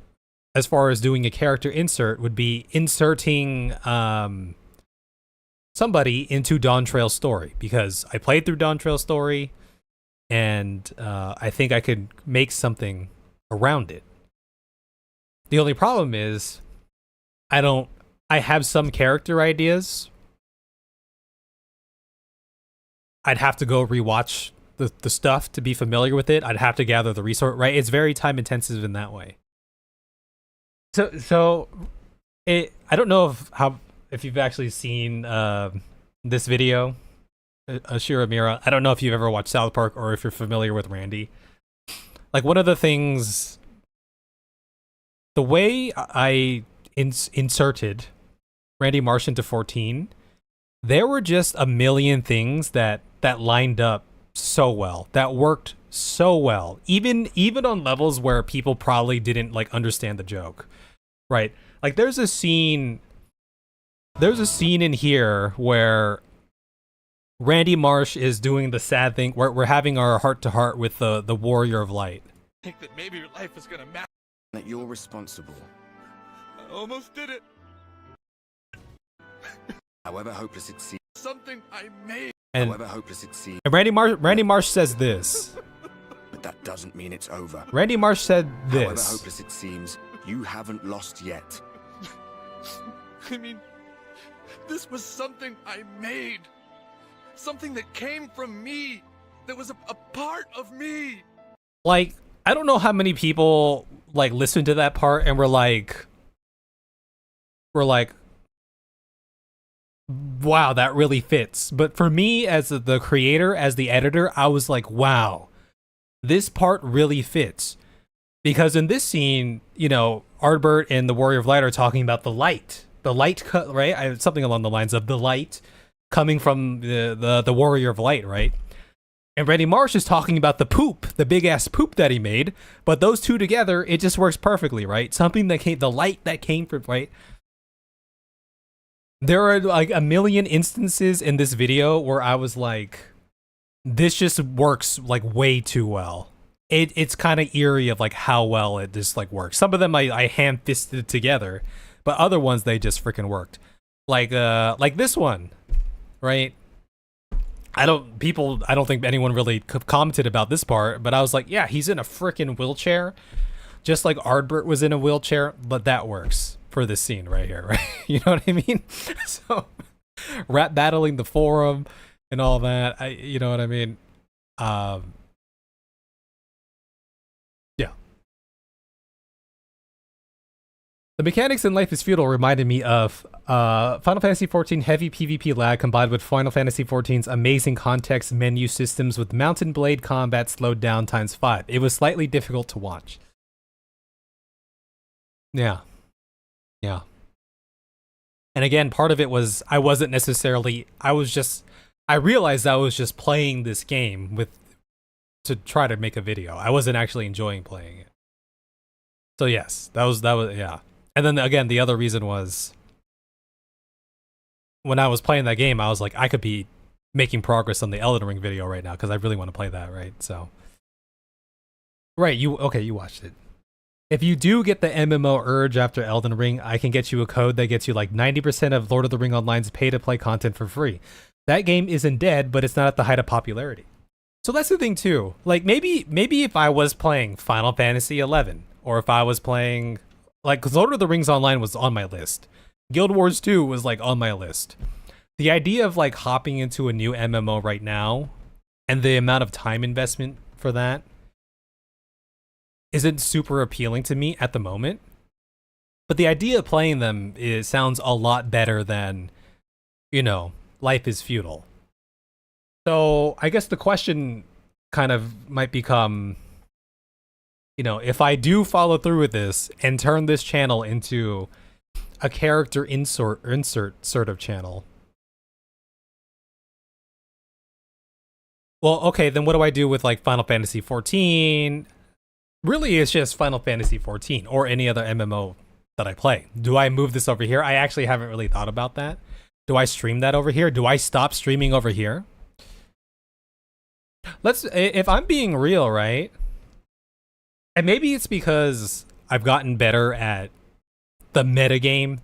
as far as doing a character insert, would be inserting somebody into Dawn Trail's story, because I played through Dawn Trail's story, and I think I could make something around it. The only problem is, I have some character ideas. I'd have to go rewatch the stuff to be familiar with it. I'd have to gather the resource, right? It's very time intensive in that way. So I don't know if you've actually seen this video, Ashira Mira. I don't know if you've ever watched South Park or if you're familiar with Randy. Like, one of the things, the way I inserted Randy Marsh into 14, there were just a million things that lined up so well, that worked so well, even on levels where people probably didn't like understand the joke, right? Like, there's a scene in here where Randy Marsh is doing the sad thing where we're having our heart to heart with the Warrior of Light. Think that maybe your life is gonna matter. That you're responsible. I almost did it. However hopeless it seems. Something I made. And However hopeless it seems. Randy Marsh says this. But that doesn't mean it's over. Randy Marsh said However this. hopeless it seems, you haven't lost yet. I mean, this was something I made. Something that came from me. That was a part of me. Like, I don't know how many people like listened to that part and were like, wow, that really fits. But for me, as the creator, as the editor, I was like, wow, this part really fits. Because in this scene, you know, Ardbert and the Warrior of Light are talking about the light cut, right? Something along the lines of the light coming from the Warrior of Light, right? And Randy Marsh is talking about the poop, the big ass poop that he made. But those two together, it just works perfectly, right? Something that the light that came from, right? There are like a million instances in this video where I was like, this just works like way too well. It's kind of eerie of like how well it just like works. Some of them I hand-fisted together, but other ones they just freaking worked. Like this one, right? I don't think anyone really commented about this part, but I was like, yeah, he's in a freaking wheelchair, just like Ardbert was in a wheelchair, but that works for this scene right here, right? You know what I mean? So, rap battling the forum and all that, you know what I mean? Yeah. The mechanics in Life is Feudal reminded me of Final Fantasy XIV heavy PvP lag combined with Final Fantasy XIV's amazing context menu systems with Mountain Blade combat slowed down ×5. It was slightly difficult to watch. Yeah. Yeah. And again, part of it was I realized I was just playing this game to try to make a video. I wasn't actually enjoying playing it. So yes, that was yeah. And then again, the other reason was when I was playing that game, I was like, I could be making progress on the Elden Ring video right now because I really want to play that, right? So right, you watched it. If you do get the MMO urge after Elden Ring, I can get you a code that gets you like 90% of Lord of the Ring Online's pay-to-play content for free. That game isn't dead, but it's not at the height of popularity. So that's the thing too. Like maybe if I was playing Final Fantasy XI, or if I was playing, like, 'cause Lord of the Rings Online was on my list. Guild Wars 2 was like on my list. The idea of like hopping into a new MMO right now, and the amount of time investment for that, isn't super appealing to me at the moment. But the idea of playing them sounds a lot better than, you know, life is futile. So I guess the question kind of might become, you know, if I do follow through with this and turn this channel into a character insert sort of channel. Well, okay, then what do I do with like Final Fantasy XIV? Really, it's just Final Fantasy XIV or any other MMO that I play. Do I move this over here? I actually haven't really thought about that. Do I stream that over here? Do I stop streaming over here? If I'm being real, right? And maybe it's because I've gotten better at the metagame,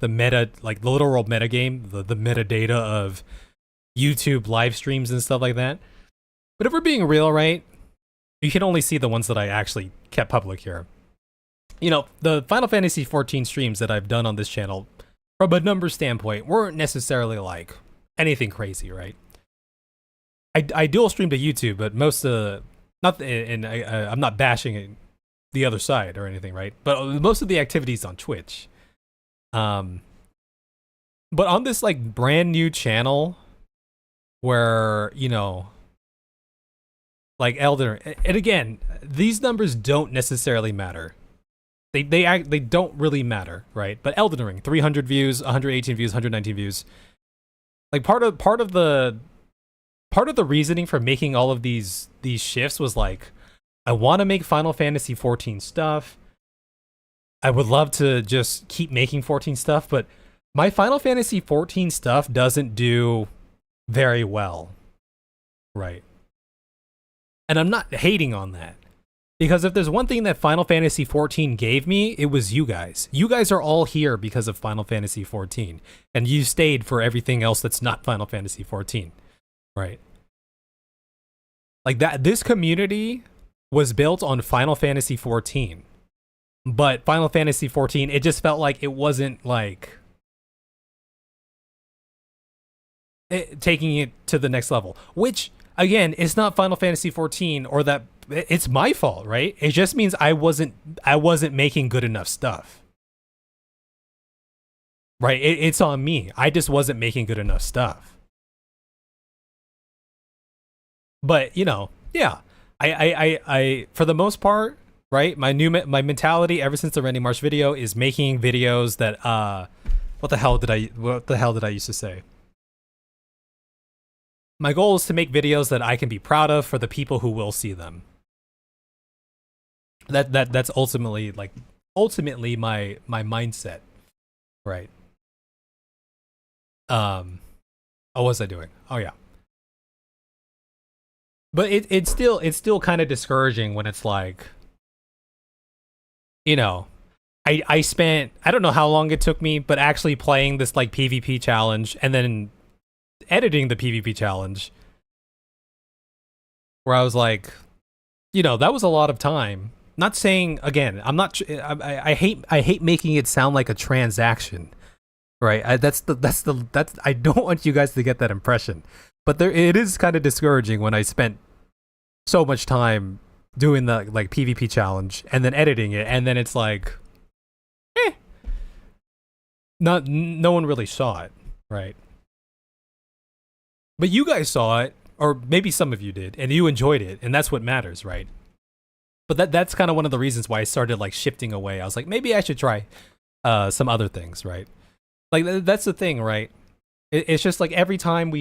like the literal metagame, the metadata of YouTube live streams and stuff like that. But if we're being real, right? You can only see the ones that I actually kept public here. You know, the Final Fantasy XIV streams that I've done on this channel, from a number standpoint, weren't necessarily like anything crazy, right? I dual stream to YouTube, but most of I'm not bashing the other side or anything, right? But most of the activities on Twitch. But on this like brand new channel, where you know, like Elden, and again, these numbers don't necessarily matter. They don't really matter, right? But Elden Ring, 300 views, 118 views, 119 views. Like part of the reasoning for making all of these shifts was like, I want to make Final Fantasy XIV stuff. I would love to just keep making 14 stuff, but my Final Fantasy XIV stuff doesn't do very well, right? And I'm not hating on that. Because if there's one thing that Final Fantasy XIV gave me, it was you guys. You guys are all here because of Final Fantasy XIV. And you stayed for everything else that's not Final Fantasy XIV. Right? Like that, this community was built on Final Fantasy XIV. But Final Fantasy XIV, it just felt like it wasn't like taking it to the next level. Which, again, it's not Final Fantasy XIV or that. It's my fault, right? It just means I wasn't making good enough stuff. Right? It's on me. I just wasn't making good enough stuff. But, you know, yeah. I for the most part, right? My mentality ever since the Randy Marsh video is making videos that what the hell did I used to say? My goal is to make videos that I can be proud of for the people who will see them. That's ultimately my mindset, right? What was I doing? Oh yeah. But it's still kind of discouraging when it's like, you know, I spent, I don't know how long it took me, but actually playing this like PvP challenge and then editing the PvP challenge, where I was like, you know, that was a lot of time. Not saying, again, I'm not. I hate making it sound like a transaction, right? I don't want you guys to get that impression. But it is kind of discouraging when I spent so much time doing the like PvP challenge and then editing it, and then it's like, no one really saw it, right? But you guys saw it, or maybe some of you did, and you enjoyed it, and that's what matters, right? But that's kind of one of the reasons why I started like shifting away. I was like, maybe I should try some other things, right? Like that's the thing, right? It's just like every time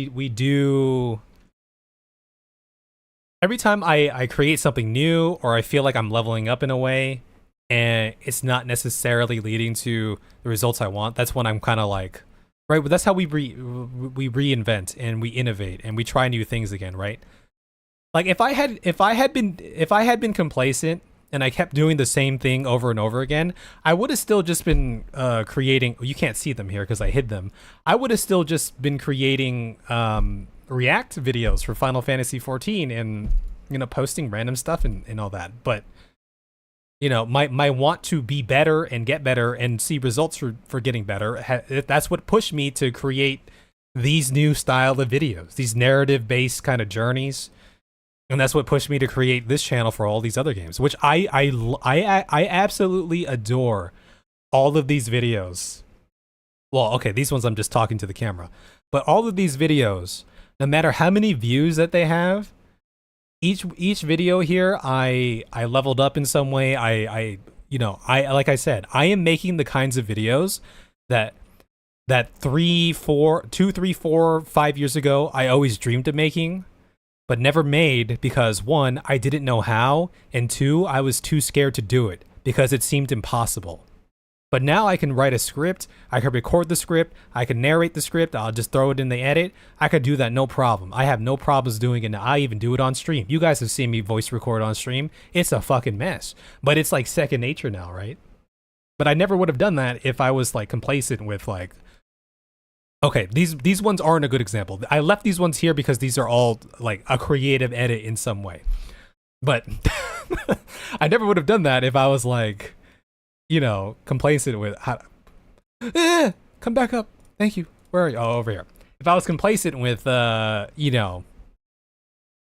every time I create something new, or I feel like I'm leveling up in a way, and it's not necessarily leading to the results I want, that's when I'm kind of like, right? But that's how we reinvent and we innovate and we try new things again, right? Like if I had been complacent and I kept doing the same thing over and over again, I would have still just been creating. You can't see them here because I hid them. I would have still just been creating React videos for Final Fantasy XIV and, you know, posting random stuff and all that. But, you know, my want to be better and get better and see results for getting better, that's what pushed me to create these new style of videos, these narrative based kind of journeys. And that's what pushed me to create this channel for all these other games, which I absolutely adore all of these videos, well, okay, these ones I'm just talking to the camera, but all of these videos, no matter how many views that they have, each video here, I leveled up in some way. I like I said, I am making the kinds of videos that 2, 3, 4, 5 years ago I always dreamed of making, but never made because 1, I didn't know how, and 2, I was too scared to do it because it seemed impossible. But now I can write a script, I can record the script, I can narrate the script, I'll just throw it in the edit. I could do that no problem. I have no problems doing it now. I even do it on stream. You guys have seen me voice record on stream. It's a fucking mess. But it's like second nature now, right? But I never would have done that if I was like complacent with like, okay, these ones aren't a good example. I left these ones here because these are all like a creative edit in some way. But I never would have done that if I was like, you know, complacent with come back up. Thank you. Where are you? Oh, over here. If I was complacent with you know,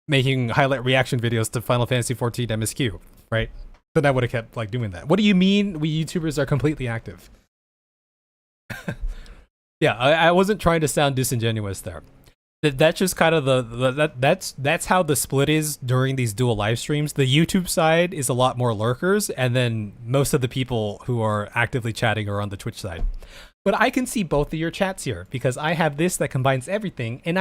making highlight reaction videos to Final Fantasy XIV MSQ, right? Then I would have kept like doing that. What do you mean we YouTubers are completely active? Yeah, I wasn't trying to sound disingenuous there. That's just kind of that's how the split is during these dual live streams. The YouTube side is a lot more lurkers, and then most of the people who are actively chatting are on the Twitch side. But I can see both of your chats here because I have this that combines everything, and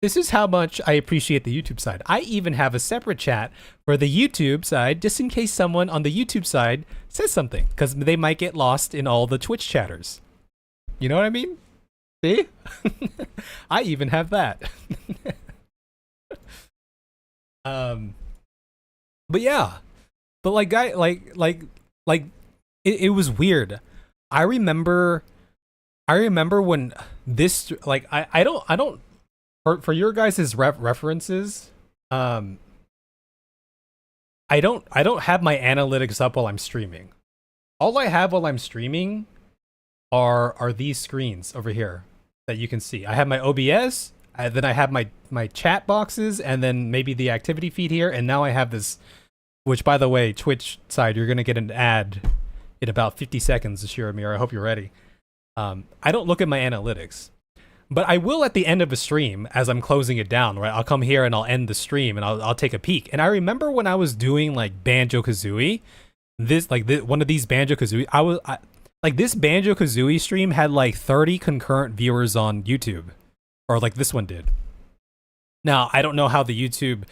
this is how much I appreciate the YouTube side. I even have a separate chat for the YouTube side just in case someone on the YouTube side says something, because they might get lost in all the Twitch chatters. You know what I mean? See? I even have that. But yeah. But like it was weird. I remember when this like I don't for your guys' references, I don't have my analytics up while I'm streaming. All I have while I'm streaming are these screens over here that you can see. I have my OBS, then I have my chat boxes, and then maybe the activity feed here, and now I have this, which by the way, Twitch side, you're gonna get an ad in about 50 seconds, Shiramir. I hope you're ready. I don't look at my analytics, but I will at the end of a stream as I'm closing it down, right? I'll come here and I'll end the stream and I'll take a peek. And I remember when I was doing like Banjo-Kazooie, one of these Banjo-Kazooie, like this Banjo-Kazooie stream had like 30 concurrent viewers on YouTube, or like this one did. Now, I don't know how the YouTube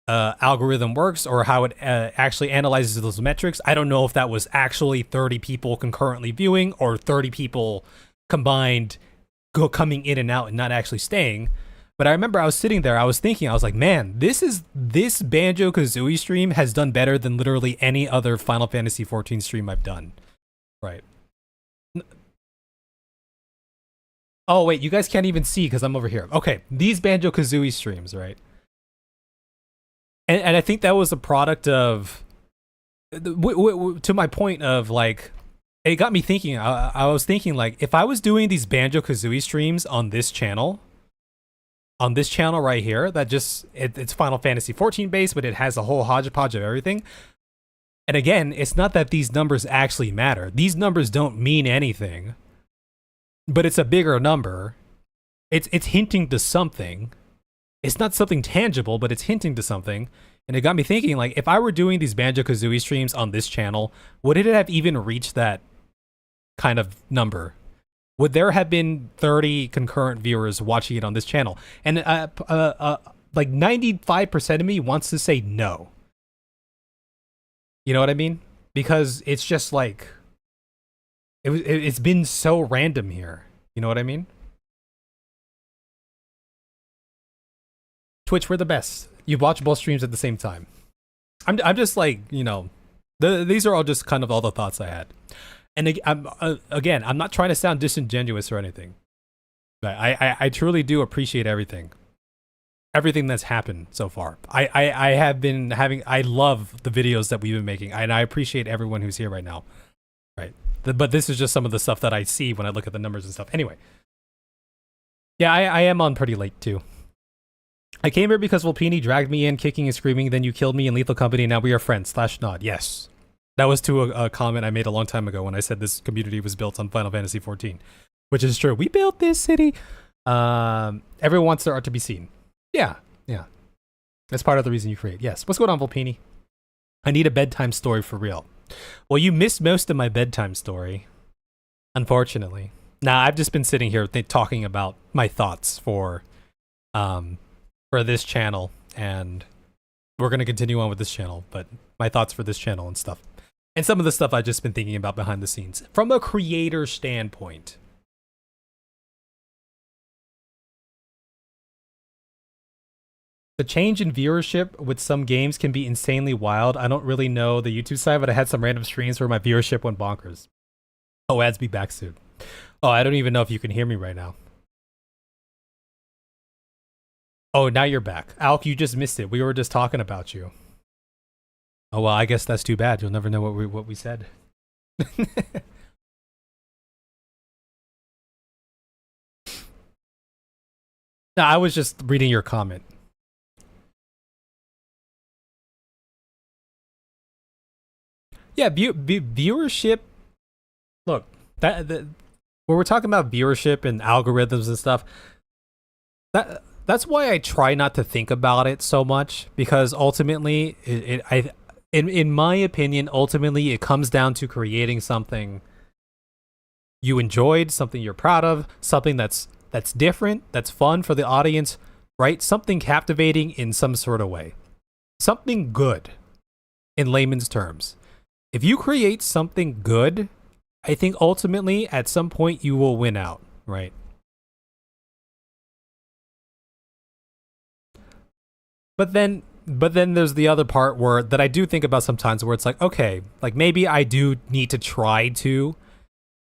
algorithm works or how it actually analyzes those metrics. I don't know if that was actually 30 people concurrently viewing or 30 people combined coming in and out and not actually staying. But I remember I was sitting there, I was thinking, I was like, man, this Banjo-Kazooie stream has done better than literally any other Final Fantasy XIV stream I've done. Right. Oh, wait, you guys can't even see because I'm over here. Okay, these Banjo-Kazooie streams, right? And I think that was a product of, to my point of, like, it got me thinking, I was thinking, like, if I was doing these Banjo-Kazooie streams on this channel right here, that just, it's Final Fantasy XIV based, but it has a whole hodgepodge of everything. And again, it's not that these numbers actually matter. These numbers don't mean anything. But it's a bigger number. It's hinting to something. It's not something tangible, but it's hinting to something. And it got me thinking, like, if I were doing these Banjo-Kazooie streams on this channel, would it have even reached that kind of number? Would there have been 30 concurrent viewers watching it on this channel? And like 95% of me wants to say no. You know what I mean? Because it's just like, it's been so random here. You know what I mean? Twitch, we're the best. You watch both streams at the same time. I'm just like, you know, these are all just kind of all the thoughts I had. And again, I'm not trying to sound disingenuous or anything. But I truly do appreciate everything that's happened so far. I have been having, I love the videos that we've been making, and I appreciate everyone who's here right now. Right. But this is just some of the stuff that I see when I look at the numbers and stuff. Anyway. Yeah, I am on pretty late too. I came here because Volpini dragged me in, kicking and screaming, then you killed me in Lethal Company, and now we are friends. /nod. Yes. That was to a comment I made a long time ago when I said this community was built on Final Fantasy XIV, which is true. We built this city. Everyone wants their art to be seen. Yeah. That's part of the reason you create. Yes. What's going on, Volpini? I need a bedtime story for real. Well, you missed most of my bedtime story, unfortunately. Nah, I've just been sitting here talking about my thoughts for this channel, and we're going to continue on with this channel, but my thoughts for this channel and stuff. And some of the stuff I've just been thinking about behind the scenes from a creator standpoint. The change in viewership with some games can be insanely wild. I don't really know the YouTube side, but I had some random streams where my viewership went bonkers. Oh, ads be back soon. Oh, I don't even know if you can hear me right now. Oh, now you're back. Alk, you just missed it. We were just talking about you. Oh, well, I guess that's too bad. You'll never know what we said. No, I was just reading your comment. Yeah, viewership. Look, when we're talking about viewership and algorithms and stuff, that's why I try not to think about it so much, because ultimately, in my opinion, ultimately it comes down to creating something you enjoyed, something you're proud of, something that's different, that's fun for the audience, right? Something captivating in some sort of way, something good, in layman's terms. If you create something good, I think ultimately at some point you will win out, right? But then there's the other part that I do think about sometimes, where it's like, okay, like maybe I do need to try to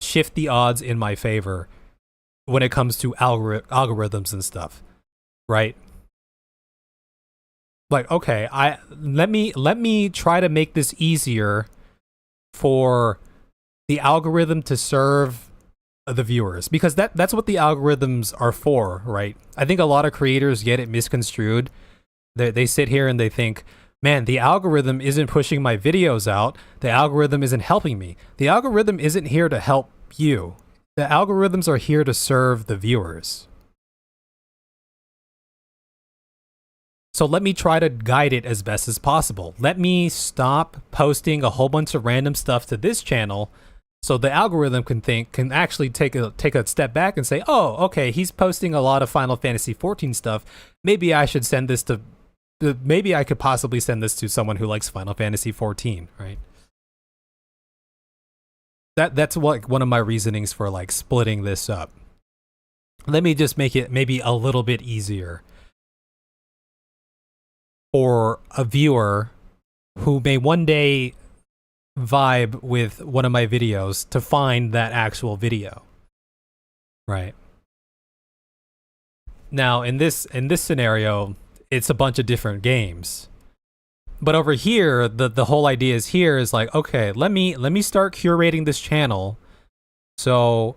shift the odds in my favor when it comes to algorithms and stuff, right? Like, okay, let me try to make this easier for the algorithm to serve the viewers, because that's what the algorithms are for, right? I think a lot of creators get it misconstrued. They sit here and they think, man, the algorithm isn't pushing my videos out. The algorithm isn't helping me. The algorithm isn't here to help you. The algorithms are here to serve the viewers. So let me try to guide it as best as possible. Let me stop posting a whole bunch of random stuff to this channel, so the algorithm can actually take a step back and say, oh, okay, he's posting a lot of Final Fantasy XIV stuff. Maybe I should send this to, maybe I could possibly send this to someone who likes Final Fantasy XIV, right? That's what one of my reasonings for like splitting this up. Let me just make it maybe a little bit easier for a viewer who may one day vibe with one of my videos to find that actual video, right? Now, in this scenario, it's a bunch of different games. But over here, the whole idea is like, okay, let me start curating this channel, so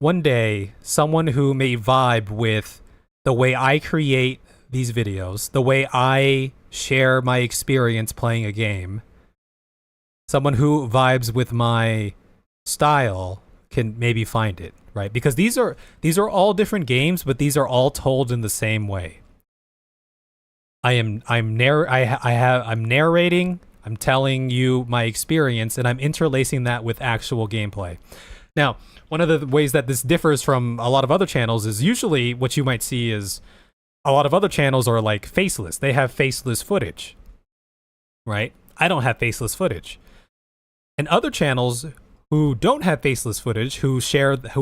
one day someone who may vibe with the way I create these videos, the way I share my experience playing a game, someone who vibes with my style can maybe find it, right? Because these are all different games, but these are all told in the same way. I'm narrating, I'm telling you my experience, and I'm interlacing that with actual gameplay. Now, one of the ways that this differs from a lot of other channels is usually what you might see is a lot of other channels are like faceless. They have faceless footage, right? I don't have faceless footage. And other channels who don't have faceless footage, who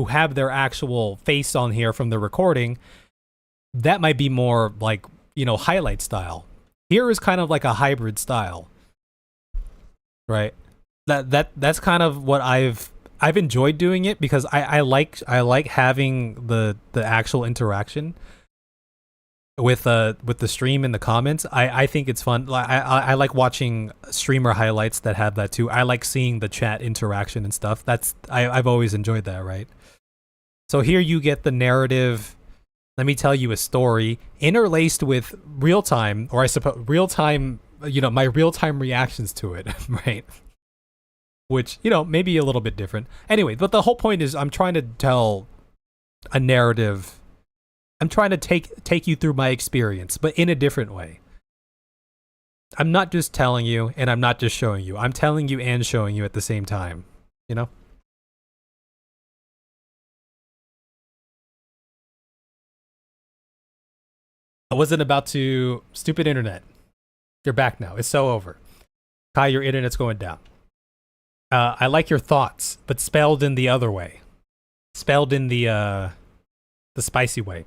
have their actual face on here from the recording, that might be more like, you know, highlight style. Here is kind of like a hybrid style, right? That's kind of what I've enjoyed doing it, because I like having the actual interaction with the stream in the comments. I think it's fun. I like watching streamer highlights that have that too. I like seeing the chat interaction and stuff. I've always enjoyed that, right? So here you get the narrative. Let me tell you a story interlaced with real-time, or I suppose real-time my real-time reactions to it, right? Which, maybe a little bit different. Anyway, but the whole point is I'm trying to tell a narrative. I'm trying to take you through my experience, but in a different way. I'm not just telling you, and I'm not just showing you. I'm telling you and showing you at the same time, I wasn't about to... Stupid internet. You're back now. It's so over. Kai, your internet's going down. I like your thoughts, but spelled in the other way. Spelled in the spicy way.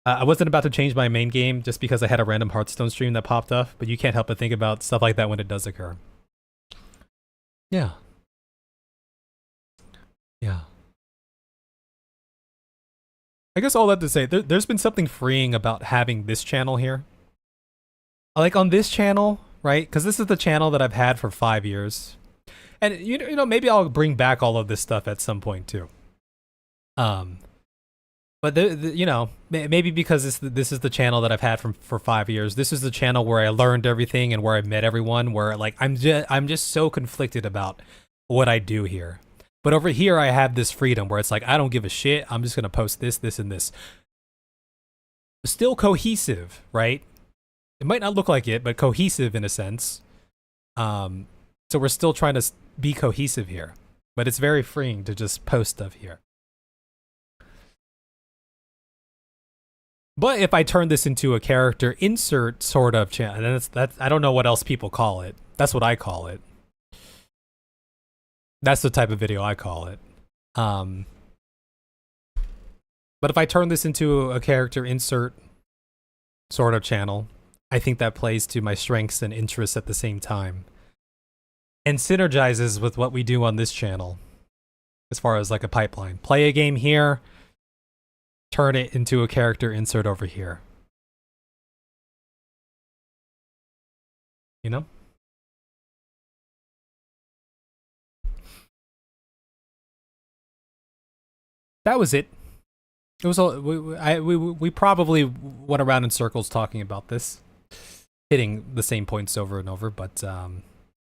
I wasn't about to change my main game just because I had a random Hearthstone stream that popped up, but you can't help but think about stuff like that when it does occur. Yeah. Yeah. I guess all that to say, there's been something freeing about having this channel here. Like on this channel, right? Because this is the channel that I've had for 5 years. And, maybe I'll bring back all of this stuff at some point too. But maybe because this is the channel that I've had for 5 years. This is the channel where I learned everything and where I met everyone. Where like I'm just so conflicted about what I do here. But over here, I have this freedom where it's like I don't give a shit. I'm just gonna post this, and this. Still cohesive, right? It might not look like it, but cohesive in a sense. So we're still trying to be cohesive here, but it's very freeing to just post stuff here. But if I turn this into a character insert sort of channel, then that's I don't know what else people call it. That's what I call it. That's the type of video I call it. But if I turn this into a character insert sort of channel, I think that plays to my strengths and interests at the same time. And synergizes with what we do on this channel. As far as like a pipeline. Play a game here. Turn it into a character insert over here. That was it. It was all we probably went around in circles talking about this, hitting the same points over and over. But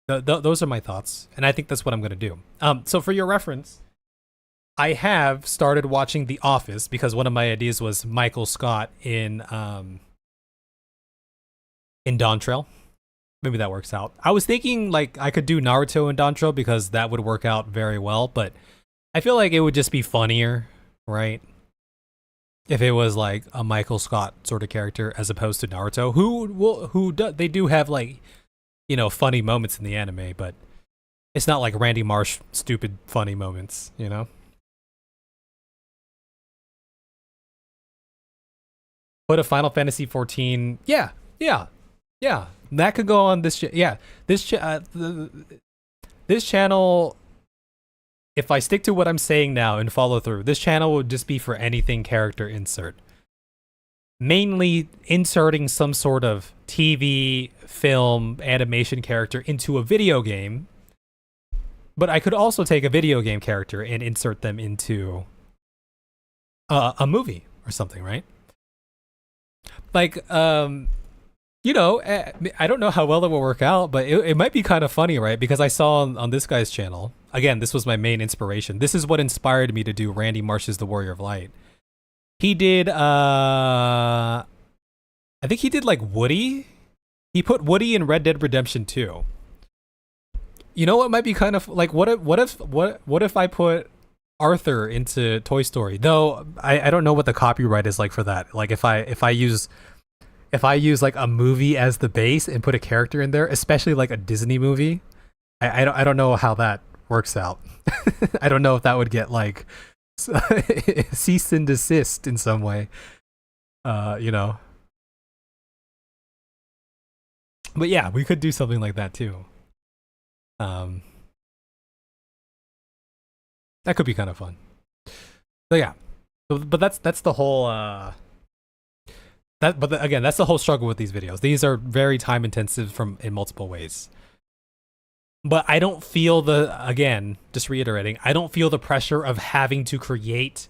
those are my thoughts, and I think that's what I'm gonna do. So for your reference, I have started watching The Office because one of my ideas was Michael Scott in Dawntrail. Maybe that works out. I was thinking like I could do Naruto in Dawntrail because that would work out very well, but I feel like it would just be funnier, right? If it was like a Michael Scott sort of character as opposed to Naruto, they do have like, funny moments in the anime, but it's not like Randy Marsh stupid funny moments, Put a Final Fantasy XIV. Yeah. That could go on this. This channel. If I stick to what I'm saying now and follow through, this channel would just be for anything character insert. Mainly inserting some sort of TV, film, animation character into a video game. But I could also take a video game character and insert them into a movie or something, right? Like, I don't know how well it will work out, but it might be kind of funny, right? Because I saw on this guy's channel, again, this was my main inspiration. This is what inspired me to do Randy Marsh's The Warrior of Light. He did, I think he did like Woody. He put Woody in Red Dead Redemption 2. You know what might be kind of like, what if I put Arthur into Toy Story? Though I don't know what the copyright is like for that. Like if I use like a movie as the base and put a character in there, especially like a Disney movie, I don't know how that works out. I don't know if that would get like cease and desist in some way. But yeah, we could do something like that too. That could be kind of fun. So yeah, but that's the whole. Again, that's the whole struggle with these videos. These are very time intensive in multiple ways. But I don't feel just reiterating, I don't feel the pressure of having to create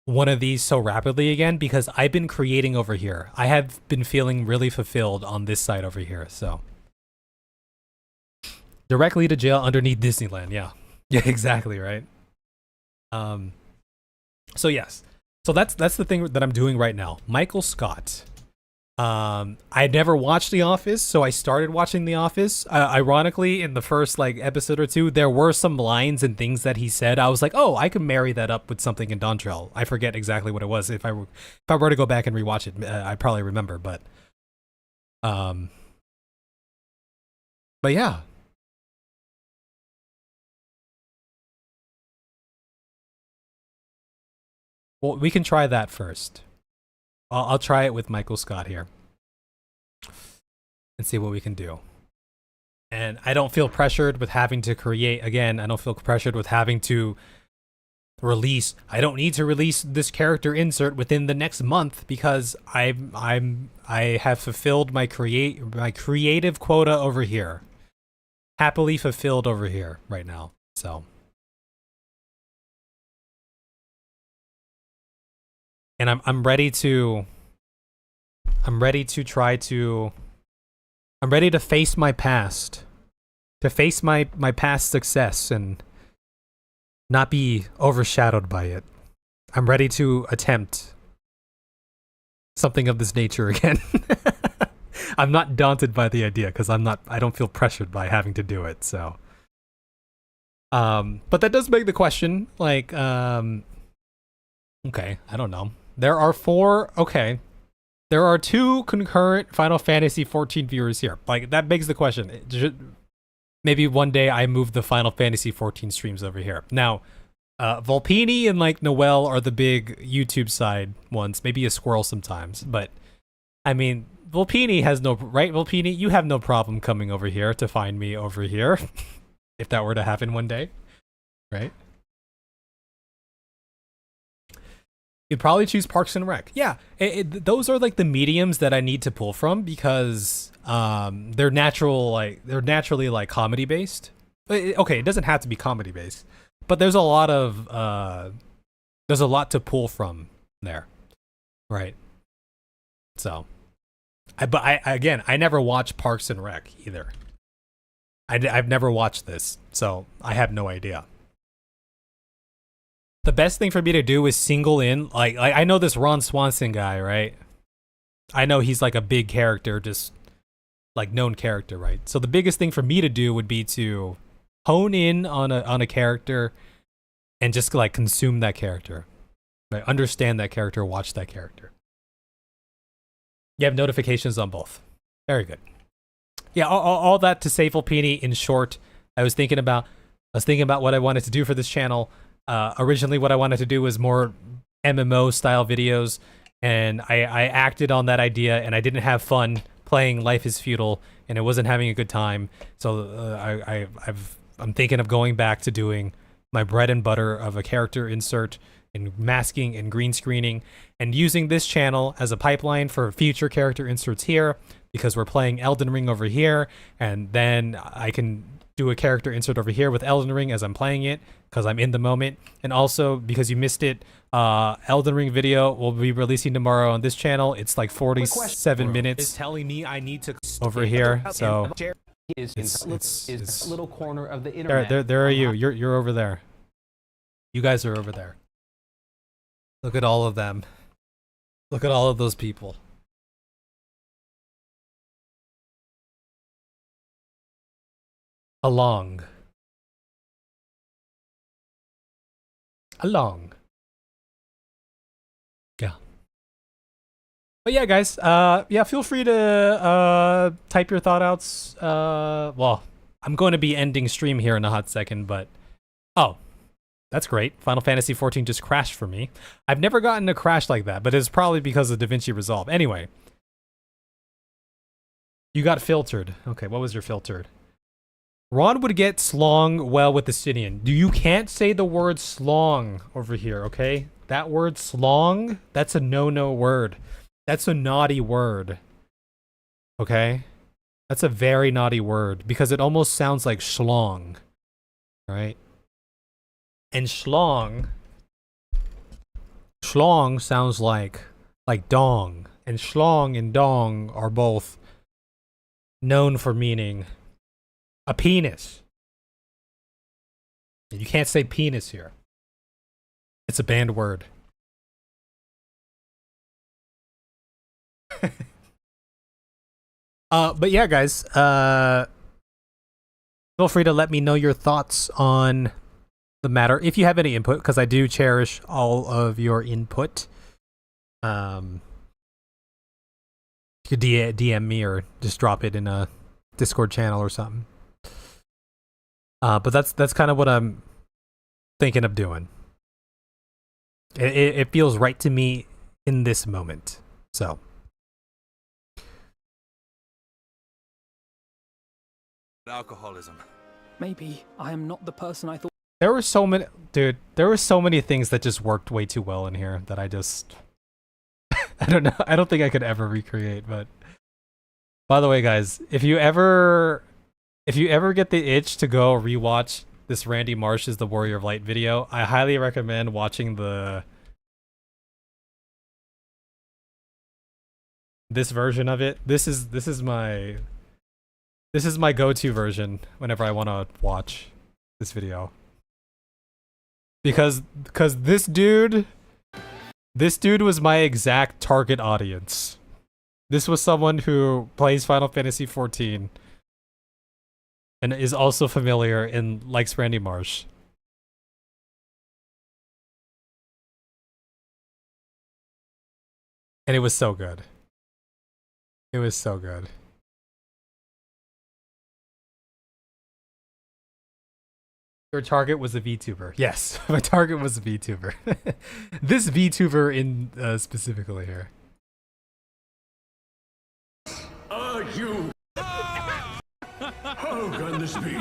one of these so rapidly again because I've been creating over here. I have been feeling really fulfilled on this side over here, so. Directly to jail underneath Disneyland, yeah. Yeah, exactly, right? So yes. So that's the thing that I'm doing right now. Michael Scott. I never watched The Office, so I started watching The Office. Ironically, in the first like episode or two, there were some lines and things that he said. I was like, oh, I can marry that up with something in Dontrell. I forget exactly what it was. If I were to go back and rewatch it, I'd probably remember. But yeah. Well, we can try that first. I'll try it with Michael Scott here and see what we can do. And I don't feel pressured with having to create again. I don't feel pressured with having to release. I don't need to release this character insert within the next month because I have fulfilled my creative quota over here. Happily fulfilled over here right now. So. And I'm ready to face my past, to face my past success and not be overshadowed by it. I'm ready to attempt something of this nature again. I'm not daunted by the idea because I don't feel pressured by having to do it. So, but that does beg the question, like, okay, I don't know. There are 2 concurrent Final Fantasy XIV viewers here. Like, that begs the question. Maybe one day I move the Final Fantasy XIV streams over here. Now, Volpini and, like, Noelle are the big YouTube side ones. Maybe a Squirrel sometimes. But, I mean, Volpini has no... Right, Volpini? You have no problem coming over here to find me over here. If that were to happen one day. Right? You'd probably choose Parks and Rec. Yeah, those are like the mediums that I need to pull from because they're naturally like comedy based. Okay, it doesn't have to be comedy based, but there's a lot to pull from there, right? So, I never watched Parks and Rec either. I've never watched this, so I have no idea. The best thing for me to do is single in, like I know this Ron Swanson guy, right? I know he's like a big character, just like known character, right? So the biggest thing for me to do would be to hone in on a character and just like consume that character, right? Understand that character, watch that character. You have notifications on both. Very good. Yeah, all that to say, Volpini, in short, I was thinking about what I wanted to do for this channel. Originally what I wanted to do was more MMO style videos, and I acted on that idea, and I didn't have fun playing Life is Feudal, and I wasn't having a good time. So I'm thinking of going back to doing my bread and butter of a character insert and masking and green screening, and using this channel as a pipeline for future character inserts here, because we're playing Elden Ring over here, and then I can do a character insert over here with Elden Ring as I'm playing it, because I'm in the moment. And also, because you missed it, Elden Ring video will be releasing tomorrow on this channel. It's like 47 minutes. Is telling me I need to over here, so is a little corner of the internet. there are you. You're over there. You guys are over there. Look at all of them. Look at all of those people. Along. Yeah. But yeah, guys, yeah, feel free to type your thought outs. Well, I'm going to be ending stream here in a hot second, but oh, that's great. Final Fantasy XIV just crashed for me. I've never gotten a crash like that, but it's probably because of DaVinci Resolve. Anyway, you got filtered. Okay, what was your filtered? Ron would get slong well with the Sidian. You can't say the word slong over here, okay? That word slong, that's a no-no word. That's a naughty word. Okay? That's a very naughty word because it almost sounds like schlong. Right? And schlong Schlong sounds like dong, and schlong and dong are both known for meaning a penis. And you can't say penis here. It's a banned word. But yeah, guys, feel free to let me know your thoughts on the matter if you have any input, because I do cherish all of your input. You could DM me or just drop it in a Discord channel or something. But that's kind of what I'm thinking of doing. It feels right to me in this moment. So. Alcoholism. Maybe I am not the person I thought. There were so many, dude. There were so many things that just worked way too well in here that I just, I don't know. I don't think I could ever recreate. But by the way, guys, if you ever get the itch to go rewatch this Randy Marsh is the Warrior of Light video, I highly recommend watching this version of it. This is my go-to version whenever I want to watch this video. Because this dude was my exact target audience. This was someone who plays Final Fantasy XIV and is also familiar and likes Randy Marsh. And it was so good. It was so good. Your target was a VTuber. Yes, my target was a VTuber. This VTuber in specifically here. You! How can this be?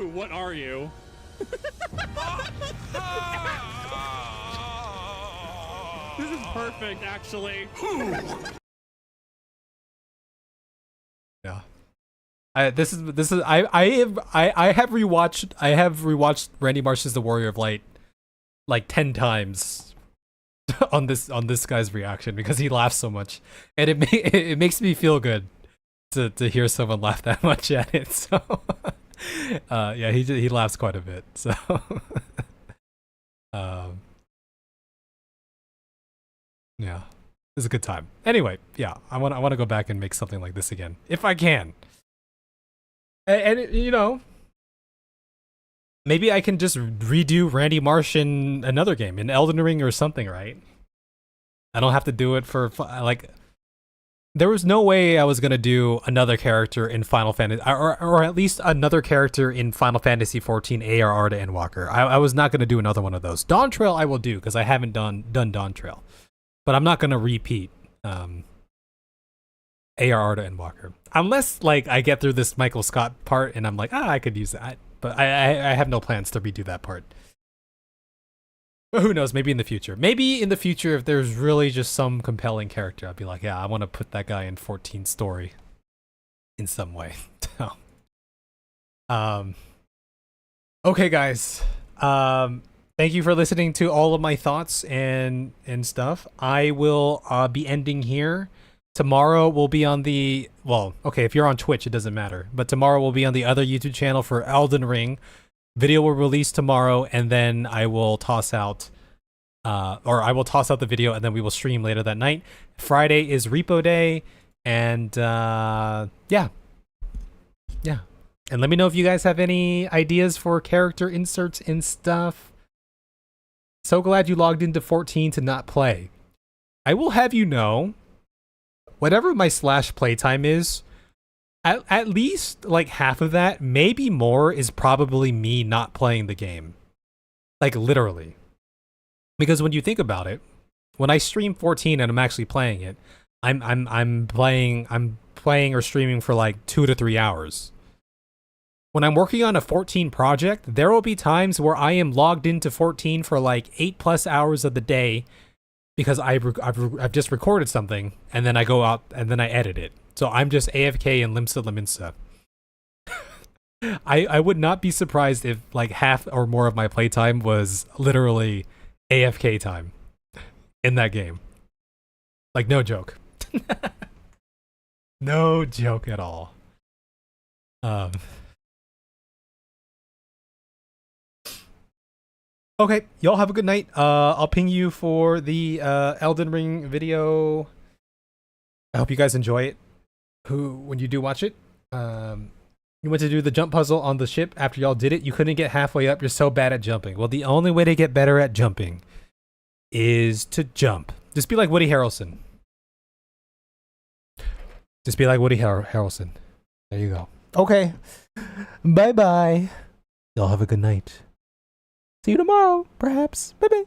What are you? This is perfect, actually. Yeah. I have rewatched Randy Marsh's The Warrior of Light like 10 times on this guy's reaction because he laughs so much, and it makes me feel good to hear someone laugh that much at it. So yeah, he laughs quite a bit. So yeah, it's a good time. Anyway, yeah, I want to go back and make something like this again if I can. And you know, maybe I can just redo Randy Marsh in another game, in Elden Ring or something, right? I don't have to do it for like. There was no way I was gonna do another character in Final Fantasy, or at least another character in Final Fantasy XIV ARR to Endwalker. I was not gonna do another one of those. Dawn Trail I will do because I haven't done Dawn Trail, but I'm not gonna repeat ARR to Endwalker unless like I get through this Michael Scott part and I'm like, I could use that, but I have no plans to redo that part. But who knows? Maybe in the future. Maybe in the future, if there's really just some compelling character, I'd be like, yeah, I want to put that guy in 14 story in some way. Okay, guys. Thank you for listening to all of my thoughts and stuff. I will be ending here. Tomorrow we'll be on the, well, okay, if you're on Twitch, it doesn't matter. But tomorrow we'll be on the other YouTube channel for Elden Ring. Video will release tomorrow, and then I will toss out the video, and then we will stream later that night. Friday is Repo Day, and yeah. And let me know if you guys have any ideas for character inserts and stuff. So glad you logged into 14 to not play. I will have you know, whatever my / playtime is, at least like half of that, maybe more, is probably me not playing the game. Like literally. Because when you think about it, when I stream 14 and I'm actually playing it, I'm playing or streaming for like 2 to 3 hours. When I'm working on a 14 project, there will be times where I am logged into 14 for like 8+ hours of the day because I've just recorded something, and then I go out and then I edit it. So I'm just AFK and Limsa Laminsa. I would not be surprised if like half or more of my playtime was literally AFK time in that game. Like, no joke. No joke at all. Okay, y'all have a good night. I'll ping you for the Elden Ring video. I hope you guys enjoy it. When you do watch it. You went to do the jump puzzle on the ship. After y'all did it, you couldn't get halfway up. You're so bad at jumping. Well, the only way to get better at jumping is to jump. Just be like Woody Harrelson. Just be like Woody Harrelson. There you go. Okay. Bye-bye. Y'all have a good night. See you tomorrow, perhaps. Bye-bye.